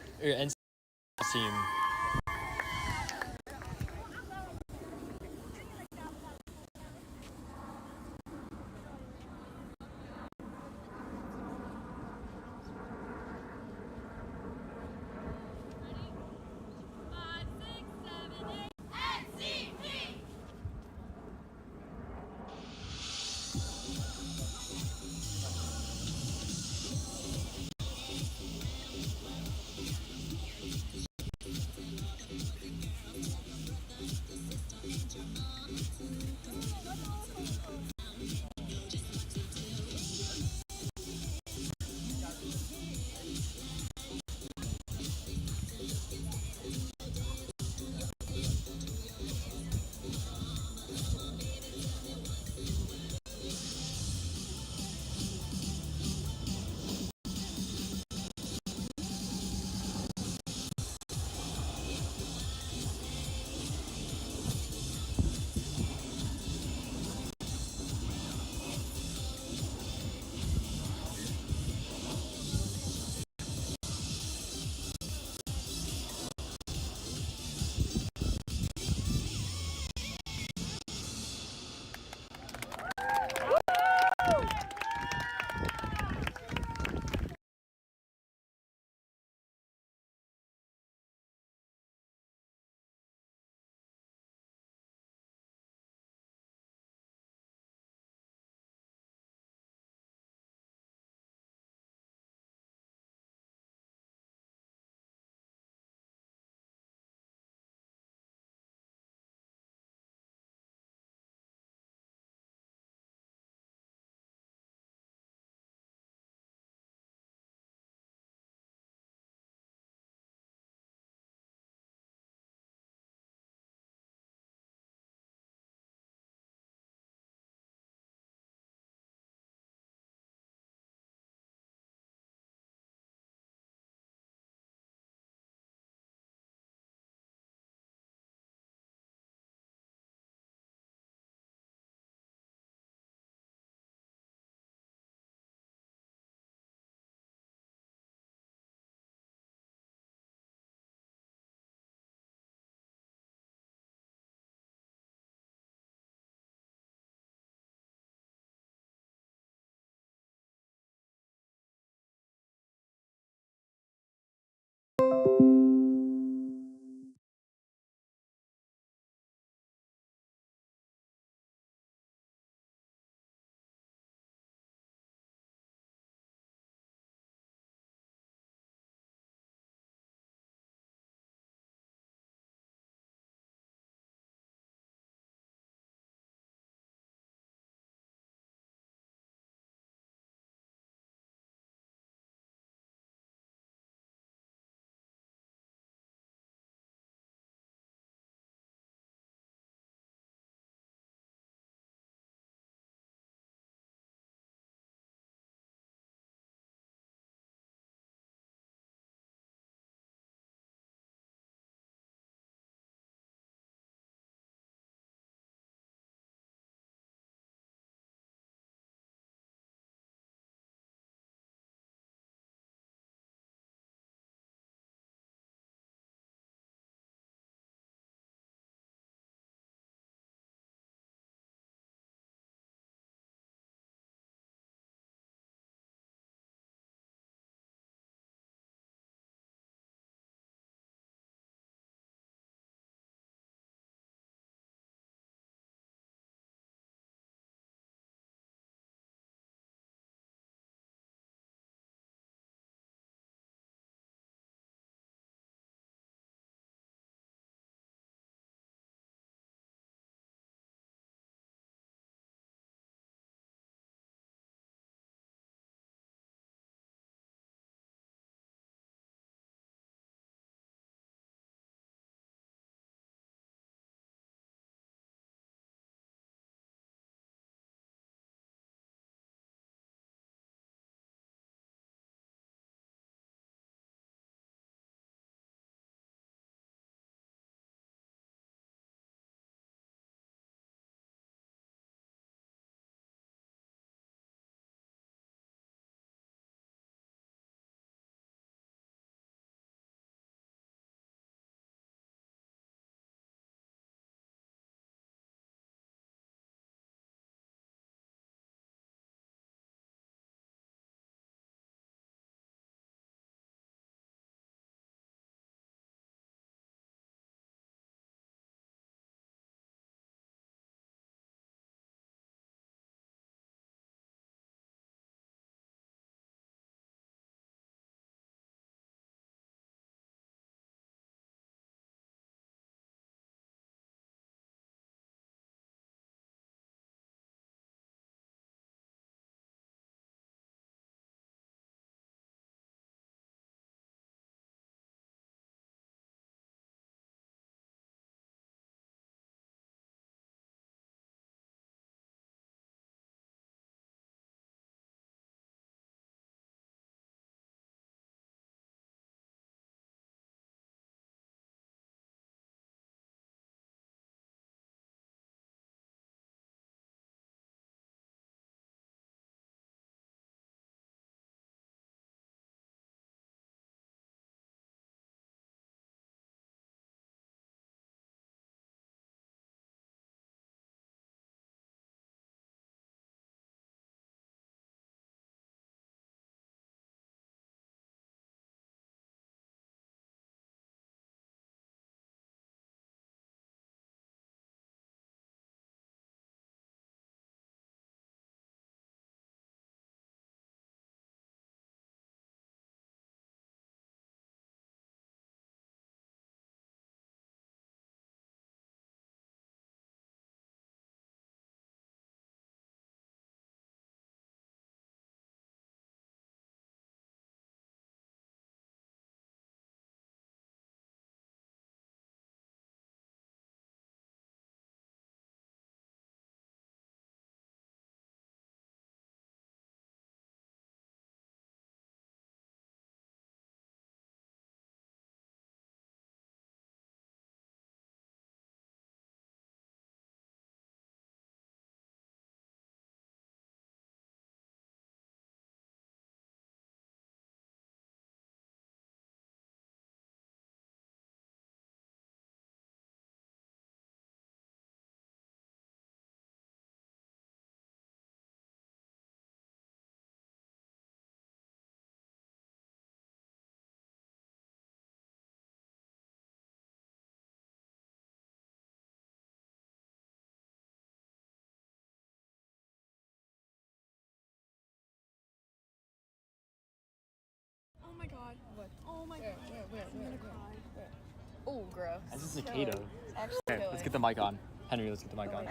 Speaker 6: Oh, gross.
Speaker 1: That's a cicada.
Speaker 6: Actually,
Speaker 1: Okay, let's get the mic on. Henry, let's get the mic on.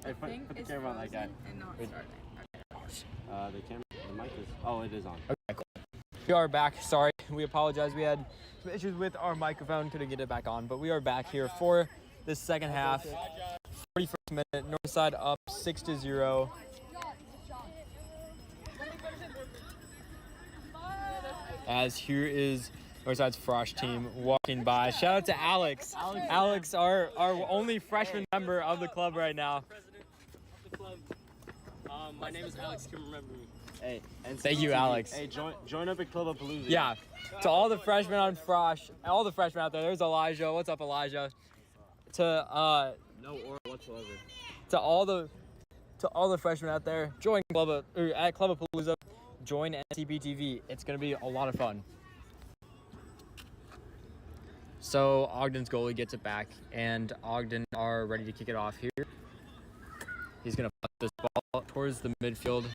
Speaker 2: Hey, put the camera on that guy.
Speaker 6: And not starting.
Speaker 2: The mic is. Oh, it is on.
Speaker 1: Okay, cool. We are back. Sorry, we apologize. We had some issues with our microphone. Couldn't get it back on, but we are back here for this second half. 41st minute. Northside up 6-0. As here is Northside's Frosh team walking by. Shout out to Alex. Alex, our only freshman member of the club right now.
Speaker 7: My name is Alex. Can remember me.
Speaker 2: Hey, NCP
Speaker 1: Thank you,
Speaker 2: TV.
Speaker 1: Alex.
Speaker 2: Hey, join up at Club Palooza.
Speaker 1: Yeah, to all the freshmen on Frosh, all the freshmen out there. There's Elijah. What's up, Elijah? To
Speaker 2: No aura whatsoever.
Speaker 1: to all the freshmen out there, join at Club Palooza. Join NCP TV. It's gonna be a lot of fun. So Ogden's goalie gets it back, and Ogden are ready to kick it off here. He's gonna put this ball towards the midfield.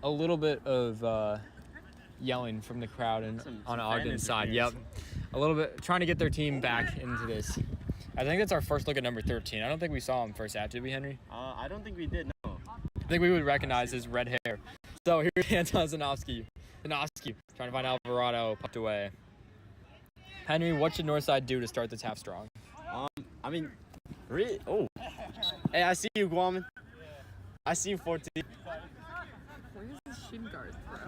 Speaker 1: A little bit of yelling from the crowd and on Ogden's side. Yep, a little bit trying to get their team back into this. I think that's our first look at number 13. I don't think we saw him first half, did we, Henry?
Speaker 2: I don't think we did. No.
Speaker 1: I think we would recognize his red hair. So here's Anton Zanovsky. Zanovsky trying to find Alvarado, pucked away. Henry, what should Northside do to start this half strong?
Speaker 2: I mean, really? Oh. Hey, I see you, Guaman. I see you, 14.
Speaker 3: Where's his shin guard, bro?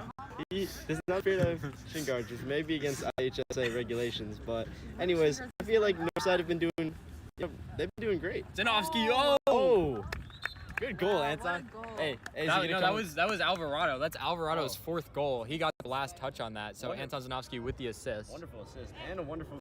Speaker 2: He does not fear of shin guards, which may be against IHSA regulations. But anyways, I feel like Northside have been doing, they've been doing great.
Speaker 1: Zanovsky,
Speaker 2: Oh! Good goal, Anton. Hey,
Speaker 1: that was Alvarado. That's Alvarado's fourth goal. He got the last touch on that. So Anton Zanovsky with the assist.
Speaker 2: Wonderful assist and a wonderful.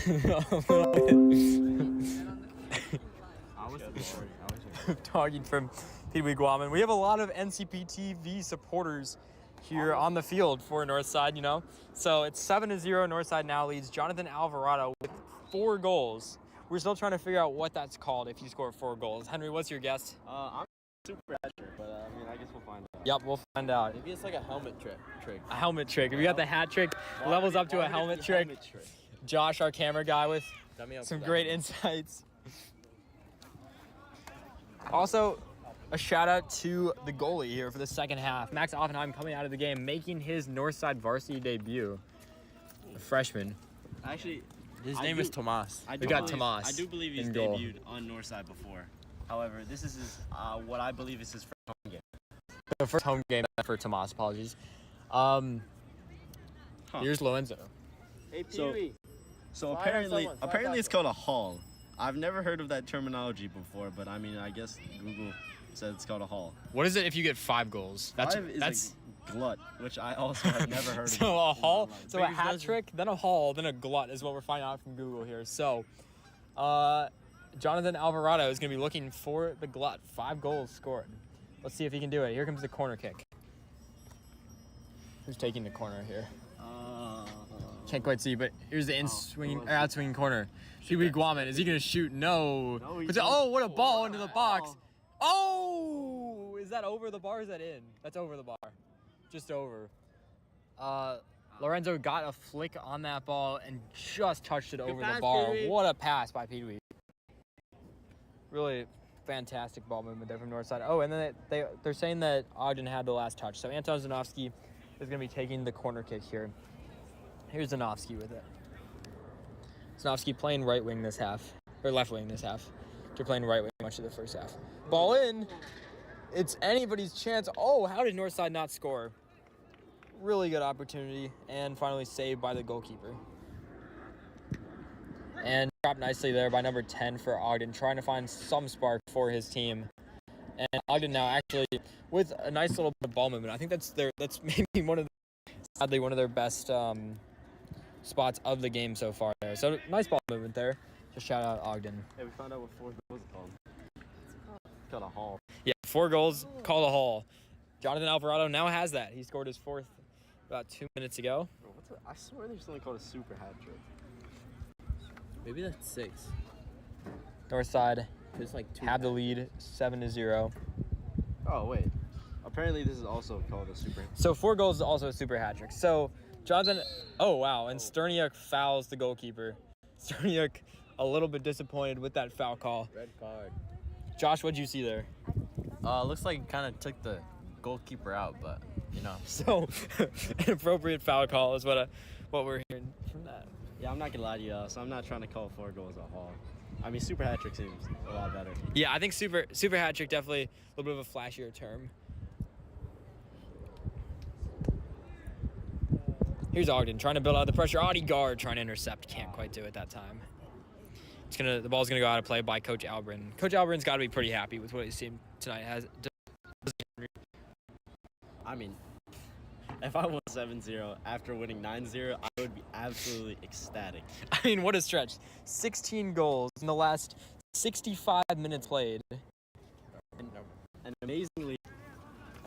Speaker 1: Talking from Pee Wee Guaman. We have a lot of NCP TV supporters here on the field for Northside, you know. So it's 7-0. Northside now leads. Jonathan Alvarado with 4 goals. We're still trying to figure out what that's called if you score 4 goals. Henry, what's your guess?
Speaker 2: I'm super accurate, but I mean, I guess we'll find out.
Speaker 1: Yep, we'll find out.
Speaker 4: Maybe it's like a helmet trick.
Speaker 1: A helmet trick. If you got the hat trick, levels up to a helmet trick. Josh, our camera guy, with some great insights. Also, a shout out to the goalie here for the second half. Max Offenheim coming out of the game, making his Northside varsity debut. A freshman.
Speaker 2: Actually,
Speaker 4: His name is Tomas.
Speaker 1: We got Tomas.
Speaker 2: I do believe he's
Speaker 1: in goal.
Speaker 2: debuted on Northside before. However, this is his, what I believe is his first home game.
Speaker 1: The first home game for Tomas, apologies. Here's Lorenzo.
Speaker 2: Hey, So apparently it's called a haul. I've never heard of that terminology before, but I mean, I guess Google said it's called a haul.
Speaker 1: What is it if you get 5 goals? That's
Speaker 2: A glut, which I also have never heard of.
Speaker 1: So a haul, so a hat trick, then a haul, then a glut is what we're finding out from Google here. So, Jonathan Alvarado is going to be looking for the glut. 5 goals scored. Let's see if he can do it. Here comes the corner kick. Who's taking the corner here? Can't quite see, but here's the out swinging corner. Pee Wee Guaman, is he going to shoot? No. What a ball into the box. Oh! Is that over the bar or is that in? That's over the bar. Just over. Lorenzo got a flick on that ball and just touched it over the bar. What a pass by Pee Wee. Really fantastic ball movement there from Northside. Oh, and then they're saying that Ogden had the last touch. So Anton Zanovsky is going to be taking the corner kick here. Here's Zanovsky with it. Zanovsky playing right wing this half, or left wing this half. They're playing right wing much of the first half. Ball in. It's anybody's chance. Oh, how did Northside not score? Really good opportunity, and finally saved by the goalkeeper. And dropped nicely there by number 10 for Ogden, trying to find some spark for his team. And Ogden now actually with a nice little bit of ball movement. I think that's maybe one of their best spots of the game so far there. So nice ball movement there. Just shout out Ogden.
Speaker 2: Hey, we found out what 4 goals is called. It's called a haul.
Speaker 1: Yeah, 4 goals, called a haul. Jonathan Alvarado now has that. He scored his 4th about 2 minutes ago.
Speaker 2: Bro, I swear there's something called a super hat trick.
Speaker 4: Maybe that's 6.
Speaker 1: Northside
Speaker 4: There's like 2.
Speaker 1: have the lead, 7-0.
Speaker 2: Oh wait, Apparently, this is also called a super.
Speaker 1: So 4 goals is also a super hat trick. So Jonathan, oh wow, and Sterniak fouls the goalkeeper. Sterniak a little bit disappointed with that foul call.
Speaker 4: Red card.
Speaker 1: Josh, what'd you see there?
Speaker 4: Looks like he kind of took the goalkeeper out, but you know.
Speaker 1: So an appropriate foul call is what we're hearing from that.
Speaker 2: Yeah, I'm not gonna lie to you. So I'm not trying to call 4 goals a haul. I mean, super hat trick seems a lot better.
Speaker 1: Yeah, I think super hat trick definitely a little bit of a flashier term. Here's Ogden trying to build out the pressure. Audie Guard trying to intercept. Can't quite do it that time. The ball's gonna go out of play by Coach Albritton. Coach Albritton's got to be pretty happy with what he's seen tonight.
Speaker 2: I mean, if I won 7-0 after winning 9-0, I would be absolutely ecstatic.
Speaker 1: I mean, what a stretch. 16 goals in the last 65 minutes played.
Speaker 2: And amazingly,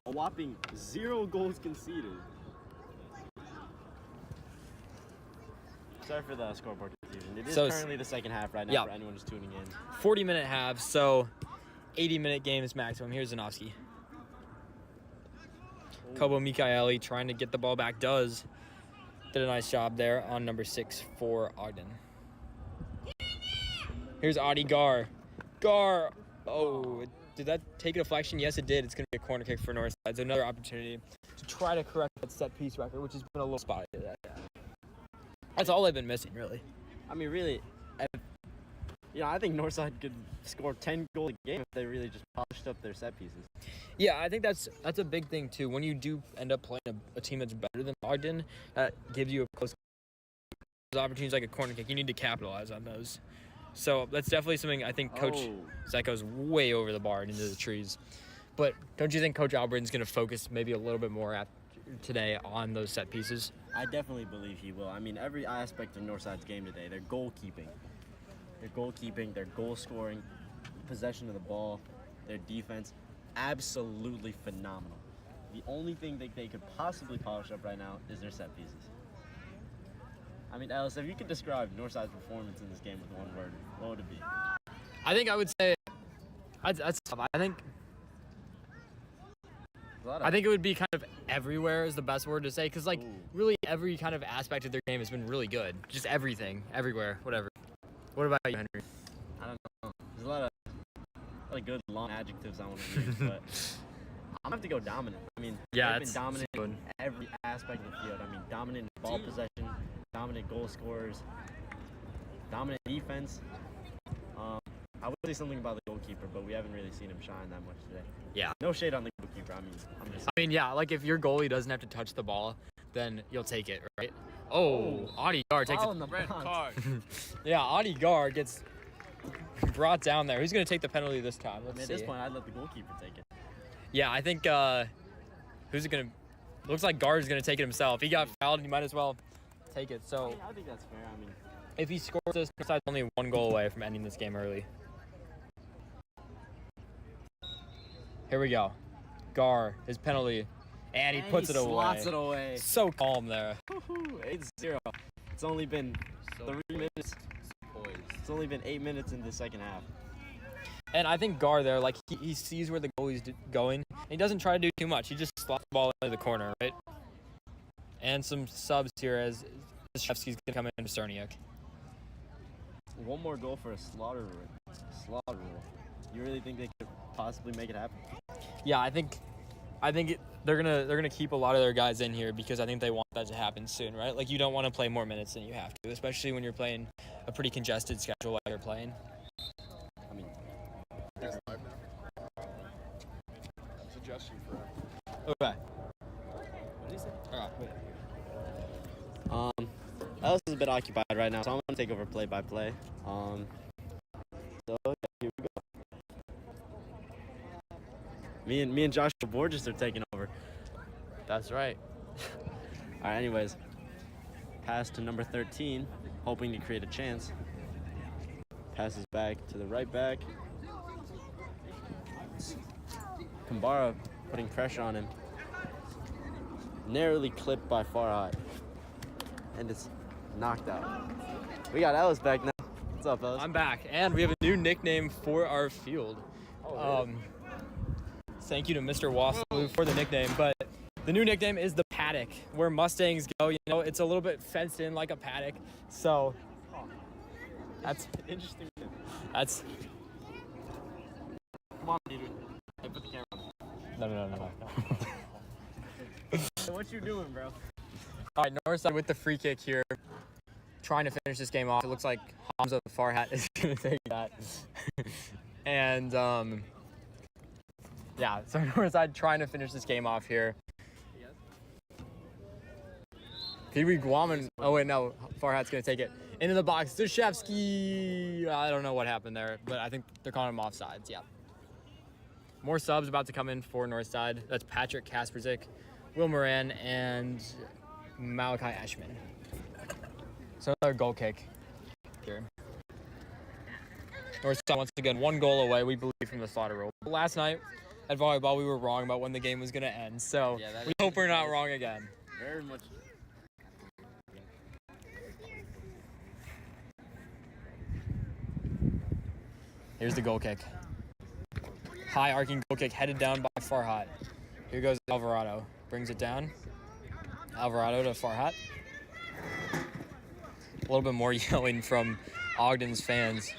Speaker 2: a whopping 0 goals conceded. Sorry for the scoreboard confusion. It is currently the second half right now for anyone who's tuning in.
Speaker 1: 40-minute halves, so 80-minute games maximum. Here's Zanofsky. Kobo Mikaeli trying to get the ball back. Did a nice job there on number 6 for Ogden. Here's Audie Gar. Oh, did that take a deflection? Yes, it did. It's going to be a corner kick for Northside. So another opportunity to try to correct that set piece record, which has been a little spotty. That's all they've been missing, really.
Speaker 2: I mean, really, I think Northside could score 10 goals a game if they really just polished up their set pieces.
Speaker 1: Yeah, I think that's a big thing, too. When you do end up playing a team that's better than Ogden, that gives you a close opportunities like a corner kick. You need to capitalize on those. So that's definitely something I think Coach Zyko's way over the bar and into the trees. But don't you think Coach Albritton's going to focus maybe a little bit more today on those set pieces?
Speaker 2: I definitely believe he will. I mean, every aspect of Northside's game today, their goalkeeping, their goal scoring, possession of the ball, their defense, absolutely phenomenal. The only thing that they could possibly polish up right now is their set pieces. I mean, Ellis, if you could describe Northside's performance in this game with one word, what would it be?
Speaker 1: I think I would say that's tough. I think it would be kind of everywhere is the best word to say, because really every kind of aspect of their game has been really good. Just everything, everywhere, whatever. What about you, Henry?
Speaker 2: I don't know. There's a lot of good long adjectives I want to use, but I'm gonna have to go dominant. I mean, they've been dominant in every aspect of the field. I mean, dominant in ball possession, dominant goal scorers, dominant defense. I would say something about the goalkeeper, but we haven't really seen him shine that much today.
Speaker 1: Yeah.
Speaker 2: No shade on the goalkeeper.
Speaker 1: Like if your goalie doesn't have to touch the ball, then you'll take it, right? Audie Gar takes
Speaker 2: the
Speaker 4: red card.
Speaker 1: Yeah, Audie Gar gets brought down there. Who's going to take the penalty this time? Let's see.
Speaker 2: At this point, I'd let the goalkeeper take it.
Speaker 1: Yeah, I think who's it going to... Looks like Gard's going to take it himself. He got fouled, he might as well take it. So
Speaker 2: I think that's fair. I mean,
Speaker 1: if he scores this, Northside's only 1 goal away from ending this game early. Here we go. Gar, his penalty, and he puts it away.
Speaker 2: Slots it away.
Speaker 1: So calm there.
Speaker 2: 8-0. It's only been 3 minutes. It's only been 8 minutes in the second half.
Speaker 1: And I think Gar there, he sees where the goalie's going. And he doesn't try to do too much. He just slots the ball into the corner, right? And some subs here as Shevsky's going to come in to Sterniak.
Speaker 2: One more goal for a slaughter rule. You really think they could possibly make it happen?
Speaker 1: Yeah, I think they're gonna keep a lot of their guys in here because I think they want that to happen soon, right? Like you don't want to play more minutes than you have to, especially when you're playing a pretty congested schedule like you're playing.
Speaker 2: I mean,
Speaker 8: suggestion for
Speaker 1: Okay.
Speaker 8: What did he say?
Speaker 1: All right.
Speaker 2: Ellis is a bit occupied right now, so I'm gonna take over play-by-play. So yeah, here we go. Me and Joshua Borges are taking over.
Speaker 4: That's right.
Speaker 2: All right, anyways. Pass to number 13, hoping to create a chance. Passes back to the right back. Kambara putting pressure on him. Narrowly clipped by Farhad. And it's knocked out. We got Ellis back now. What's up, Ellis?
Speaker 1: I'm back, and we have a new nickname for our field. Thank you to Mr. Waffle for the nickname, but the new nickname is the Paddock, where Mustangs go. You know, it's a little bit fenced in like a paddock, so that's
Speaker 2: Interesting.
Speaker 1: that's.
Speaker 2: Come on, Peter. Hey, put the camera on.
Speaker 1: No.
Speaker 2: So what you doing, bro?
Speaker 1: All right, Northside with the free kick here, trying to finish this game off. It looks like Hamza Farhat is going to take that. And, yeah, so Northside trying to finish this game off here. Pee-wee Guaman, oh wait, no, Farhat's going to take it into the box. Dushevsky, I don't know what happened there, but I think they're calling him offsides, yeah. More subs about to come in for Northside. That's Patrick Kasperzik, Will Moran, and Malachi Eshman. So another goal kick here. Northside once again 1 goal away, we believe, from the slaughter rule. Last night at volleyball, we were wrong about when the game was going to end. So we hope we're not wrong again.
Speaker 2: Very much.
Speaker 1: Here's the goal kick. High arcing goal kick headed down by Farhat. Here goes Alvarado. Brings it down. Alvarado to Farhat. A little bit more yelling from Ogden's fans.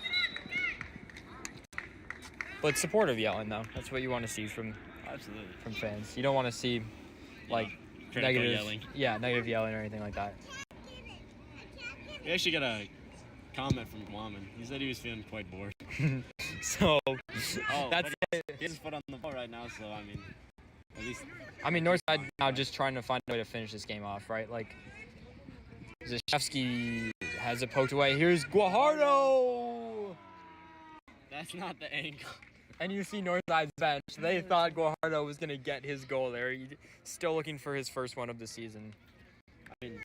Speaker 1: But supportive yelling, though. That's what you want to see from fans. You don't want to see, like, negative
Speaker 2: yelling.
Speaker 1: Yeah, negative yelling or anything like that.
Speaker 2: We actually got a comment from Guaman. He said he was feeling quite bored.
Speaker 1: So, that's
Speaker 2: he has his foot on the ball right now, so, I mean, at least...
Speaker 1: I mean, Northside now just trying to find a way to finish this game off, right? Like, Zashevsky has it poked away. Here's Guajardo!
Speaker 2: That's not the angle.
Speaker 1: And you see Northside's bench. They thought Guajardo was going to get his goal there. He's still looking for his first one of the season.
Speaker 2: I mean...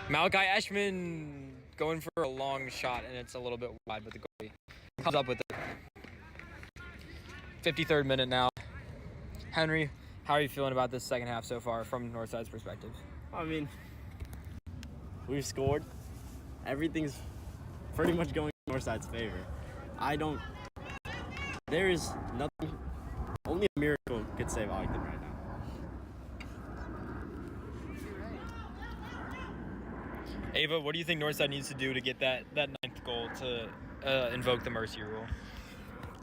Speaker 1: Malachi Eshman going for a long shot, and it's a little bit wide, but the goalie comes up with it. 53rd minute now. Henry, how are you feeling about this second half so far from Northside's perspective?
Speaker 2: I mean, we've scored. Everything's pretty much going in Northside's favor. There is nothing, only a miracle could save Ogden right now.
Speaker 1: Ava, what do you think Northside needs to do to get that 9th goal to invoke the mercy rule?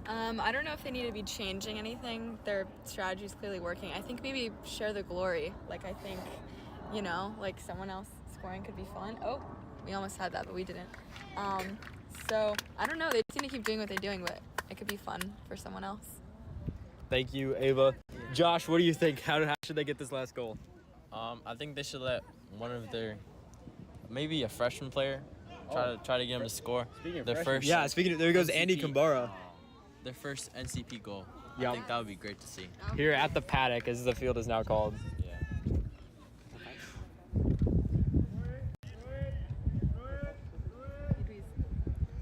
Speaker 6: I don't know if they need to be changing anything. Their strategy is clearly working. I think maybe share the glory. Like, I think, like someone else scoring could be fun. Oh, we almost had that, but we didn't. So, I don't know. They seem to keep doing what they're doing, but it could be fun for someone else.
Speaker 1: Thank you, Ava. Josh, what do you think? How should they get this last goal?
Speaker 4: I think they should let one of their, maybe a freshman player, try to get them to score. Their first.
Speaker 1: Yeah, there goes
Speaker 4: NCP.
Speaker 1: Andy Kambara.
Speaker 4: Their first NCP goal.
Speaker 1: Yep.
Speaker 4: I think that would be great to see.
Speaker 1: Here at the paddock, as the field is now called.
Speaker 4: Yeah.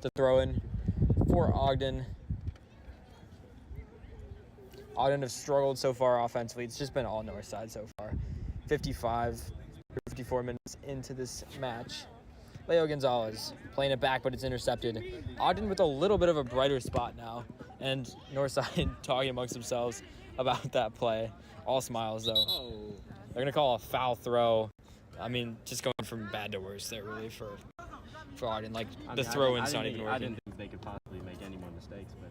Speaker 1: To throw in for Ogden. Ogden have struggled so far offensively. It's just been all Northside so far. 54 minutes into this match. Leo Gonzalez playing it back, but it's intercepted. Ogden with a little bit of a brighter spot now. And Northside talking amongst themselves about that play. All smiles, though.
Speaker 2: Oh.
Speaker 1: They're going to call a foul throw. I mean, just going from bad to worse there, really, for Ogden. Like, the throw-in's not even working.
Speaker 2: I didn't think they could possibly make any more mistakes, but...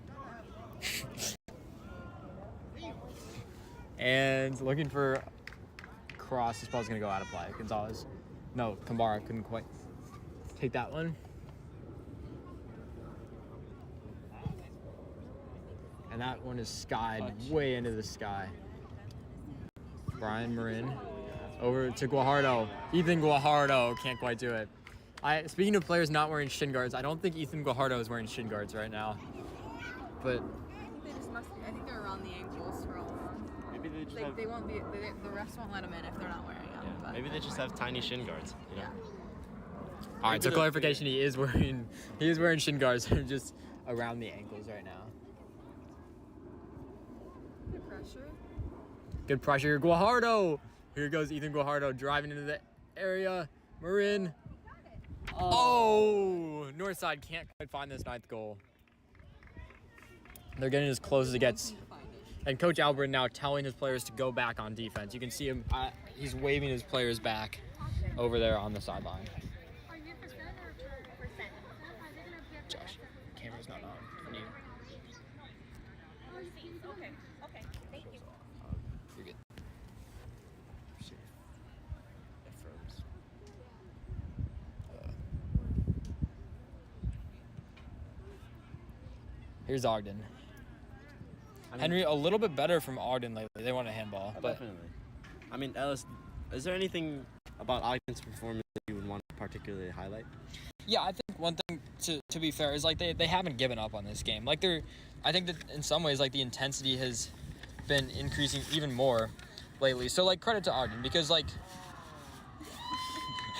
Speaker 1: And looking for cross. This ball's going to go out of play. Gonzalez. No, Kambara couldn't quite take that one. And that one is skied way into the sky. Brian Marin over to Guajardo. Ethan Guajardo can't quite do it. Speaking of players not wearing shin guards, I don't think Ethan Guajardo is wearing shin guards right now. But
Speaker 6: I think they just must be. I think they're around the ankles for all of them.
Speaker 2: Maybe they
Speaker 6: Like they won't be. The refs won't let them in if they're not wearing them. But
Speaker 2: Maybe they just have tiny shin guards. You know.
Speaker 1: All right, so clarification: he is wearing shin guards that are just around the ankles right now.
Speaker 6: Good pressure.
Speaker 1: Good pressure, Guajardo. Here goes Ethan Guajardo driving into the area. Marin. Oh, Northside can't quite find this 9th goal. They're getting as close as it gets. And Coach Albert now telling his players to go back on defense. You can see him, he's waving his players back over there on the sideline. Josh, camera's not on. Can you?
Speaker 5: Okay, thank you.
Speaker 1: You're good.
Speaker 2: It froze.
Speaker 1: Here's Ogden.
Speaker 2: I mean,
Speaker 1: Henry, a little bit better from Ogden lately. They want a handball. But
Speaker 2: definitely. I mean, Ellis, is there anything about Ogden's performance that you would want to particularly highlight?
Speaker 1: yeah, I think one thing to be fair is like they haven't given up on this game. Like I think that in some ways like the intensity has been increasing even more lately. So like credit to Ogden because like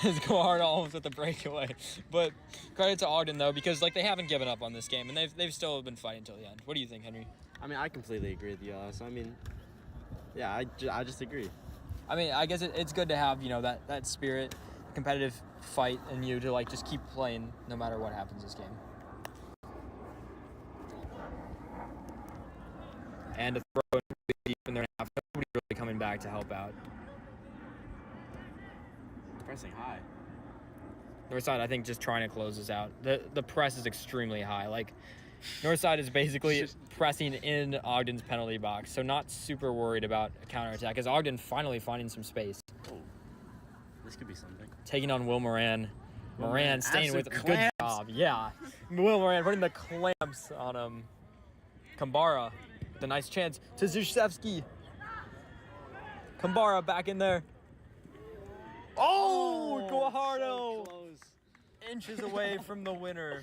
Speaker 1: it's go hard almost with the breakaway. But credit to Ogden though because like they haven't given up on this game and they've still been fighting till the end. What do you think, Henry?
Speaker 2: I mean, I completely agree with you, Ellis. I mean, yeah, I just agree.
Speaker 1: I mean, I guess it's good to have, you know, that spirit, competitive fight in you to, like, just keep playing no matter what happens this game. And a throw deep in their half. Nobody really coming back to help out.
Speaker 2: Pressing high.
Speaker 1: Northside, I think, just trying to close this out. The press is extremely high. Like, Northside is basically pressing in Ogden's penalty box, so not super worried about a counterattack, as Ogden finally finding some space.
Speaker 2: Oh, this could be something.
Speaker 1: Taking on Will Moran. Moran staying with
Speaker 2: absolute
Speaker 1: good
Speaker 2: clamps.
Speaker 1: job. Yeah. Will Moran putting the clamps on him. Kambara with a nice chance to Zuzewski. Kambara back in there. Oh, Guajardo.
Speaker 2: So close.
Speaker 1: Inches away from the winner.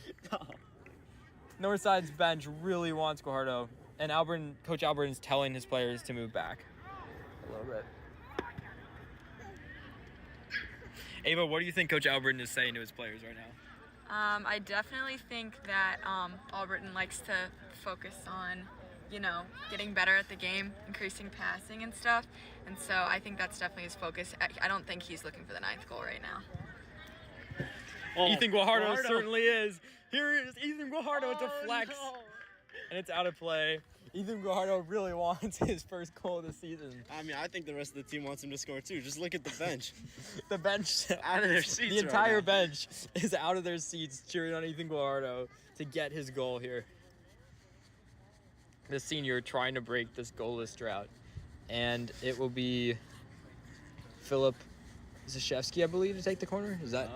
Speaker 1: Northside's bench really wants Guajardo, and Coach Albert is telling his players to move back a little bit. Ava, what do you think Coach Albert is saying to his players right now?
Speaker 6: I definitely think that Albritton likes to focus on, you know, getting better at the game, increasing passing and stuff. And so I think that's definitely his focus. I don't think he's looking for the 9th goal right now.
Speaker 1: Oh, Ethan Guajardo certainly is. Here is Ethan Guajardo to flex.
Speaker 2: No.
Speaker 1: And it's out of play. Ethan Guajardo really wants his first goal of the season.
Speaker 2: I mean, I think the rest of the team wants him to score too. Just look at the bench.
Speaker 1: The bench,
Speaker 2: Out of their seats
Speaker 1: the entire
Speaker 2: right now.
Speaker 1: bench is out of their seats cheering on Ethan Guajardo to get his goal here. The senior trying to break this goalless drought. And it will be Philip Zashevsky, I believe, to take the corner. Is that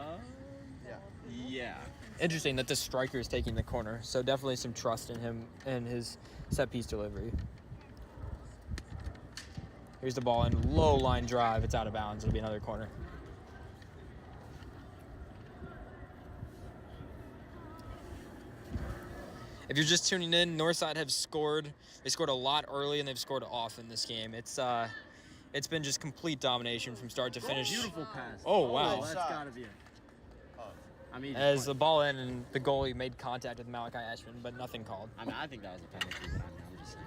Speaker 2: Yeah.
Speaker 1: interesting that the striker is taking the corner? So definitely some trust in him and his set piece delivery. Here's the ball in low line drive. It's out of bounds. It'll be another corner. If you're just tuning in, Northside have scored. They scored a lot early and they've scored often this game. It's been just complete domination from start to finish.
Speaker 2: Beautiful pass.
Speaker 1: Oh, wow.
Speaker 2: That's gotta be it. I mean,
Speaker 1: As the ball in and the goalie made contact with Malachi Ashman, but nothing called.
Speaker 2: I mean, I think that was a penalty, but I mean, I'm just saying.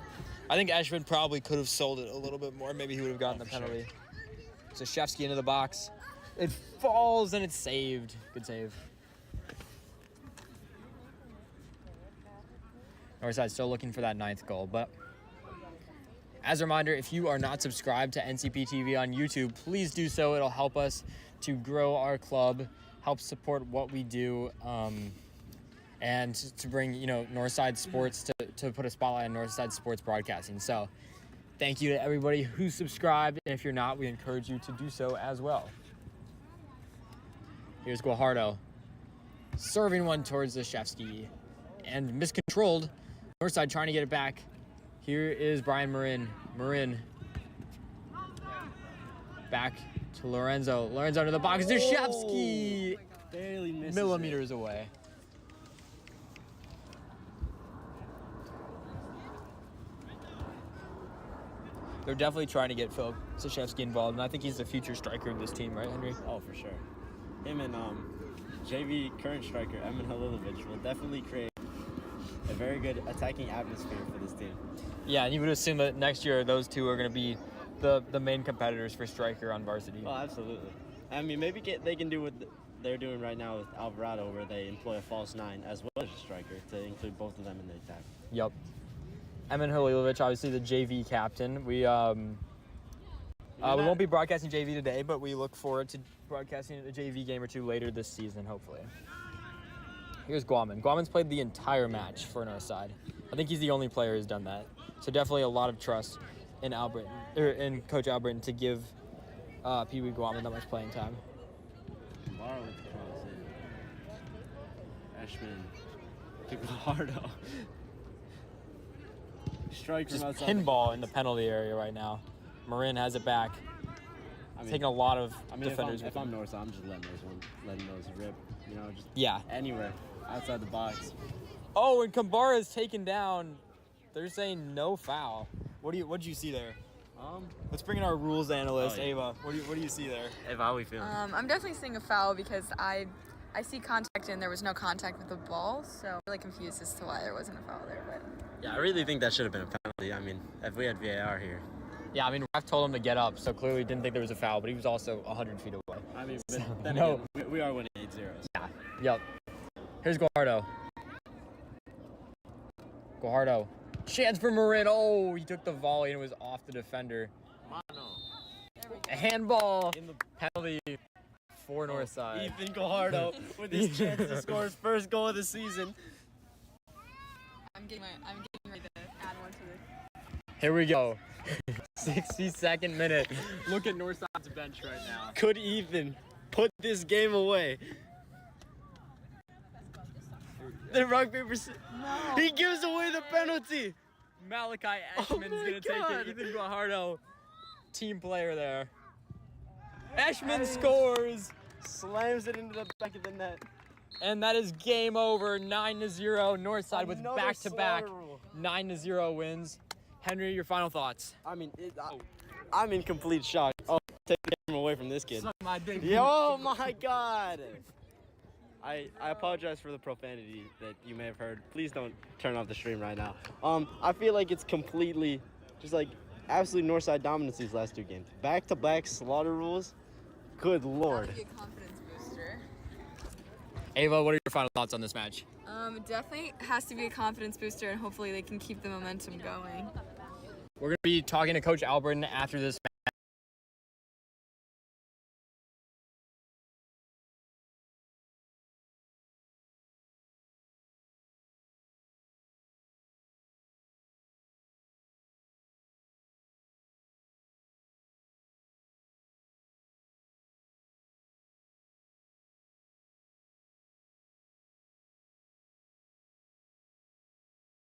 Speaker 1: I think Ashman probably could have sold it a little bit more. Maybe he would have gotten the
Speaker 2: for sure.
Speaker 1: penalty. So Shevsky into the box. It falls and it's saved. Good save. Northside still looking for that 9th goal, but as a reminder, if you are not subscribed to NCP TV on YouTube, please do so. It'll help us to grow our club, help support what we do, and to bring, you know, Northside sports to put a spotlight on Northside sports broadcasting. So thank you to everybody who subscribed, and if you're not, we encourage you to do so as well. Here's Guajardo serving one towards Zashevsky and miscontrolled. Northside trying to get it back. Here is Brian Marin. Marin back to Lorenzo. Lorenzo to the box. Zashevsky
Speaker 2: Barely misses
Speaker 1: millimeters away. they're definitely trying to get Philip Sashevsky involved, and I think he's the future striker of this team, right, Henry?
Speaker 2: Oh, for sure. Him and JV current striker Emin Halilovic will definitely create a very good attacking atmosphere for this team.
Speaker 1: Yeah, and you would assume that next year those two are going to be the main competitors for striker on varsity.
Speaker 2: Oh, absolutely. I mean, maybe they can do what they're doing right now with Alvarado, where they employ a false 9 as well as a striker to include both of them in the attack.
Speaker 1: Yep. Emin Halilovic, obviously the JV captain. We won't be broadcasting JV today, but we look forward to broadcasting a JV game or two later this season, hopefully. Here's Guaman. Guaman's played the entire match for Northside. I think he's the only player who's done that. So definitely a lot of trust in in Coach Albritton to give Pee Wee Guaman that much playing time.
Speaker 2: Bar with the cross in. Ashman to Guajardo. Strike from
Speaker 1: Just
Speaker 2: outside.
Speaker 1: pinball in the penalty area right now. Marin has it back. Taking a lot of defenders.
Speaker 2: If I'm Northside, I'm just letting those rip. You know, just
Speaker 1: Yeah.
Speaker 2: anywhere outside the box.
Speaker 1: Oh, and Kambara is taken down. They're saying no foul. What did you see there? Let's bring in our rules analyst, Ava. What do you see there?
Speaker 2: Ava, how are we feeling?
Speaker 6: I'm definitely seeing a foul because I see contact and there was no contact with the ball, so I'm really confused as to why there wasn't a foul there. But
Speaker 2: Yeah, I really think that should have been a penalty. I mean, if we had VAR here.
Speaker 1: Yeah, I mean, ref told him to get up, so clearly didn't think there was a foul, but he was also 100 feet away.
Speaker 2: I mean,
Speaker 1: So,
Speaker 2: but then
Speaker 1: no.
Speaker 2: again, we are winning 8-0.
Speaker 1: Yeah. Yep. Here's Guajardo. Guajardo. Chance for Marin. Oh, he took the volley and it was off the defender. A handball.
Speaker 2: In the
Speaker 1: Penalty for Northside.
Speaker 2: Ethan Guajardo with his chance to score his first goal of the season.
Speaker 6: I'm getting ready to add one to this.
Speaker 1: Here we go. 62nd minute.
Speaker 7: Look at Northside's bench right now.
Speaker 2: Could Ethan put this game away? The rock, paper, scissors. No. He gives away the penalty.
Speaker 1: Malachi Ashman's
Speaker 2: my
Speaker 1: going to
Speaker 2: God.
Speaker 1: take it. Ethan Guajardo, team player there. Ashman scores.
Speaker 2: Slams it into the back of the net.
Speaker 1: And that is game over. 9-0. Northside with
Speaker 2: Another
Speaker 1: back-to-back
Speaker 2: slaughter rule.
Speaker 1: 9-0 wins. Henry, your final thoughts?
Speaker 2: I mean, I'm in complete shock. Oh, take the game away from this kid.
Speaker 1: Suck my dick.
Speaker 2: Oh my God. I apologize for the profanity that you may have heard. Please don't turn off the stream right now. I feel like it's completely, just like absolute Northside dominance these last two games. Back-to-back slaughter rules. Good Lord.
Speaker 6: That would be a confidence booster.
Speaker 1: Ava, what are your final thoughts on this match?
Speaker 6: Definitely has to be a confidence booster, and hopefully they can keep the momentum going.
Speaker 1: We're going to be talking to Coach Albritton after this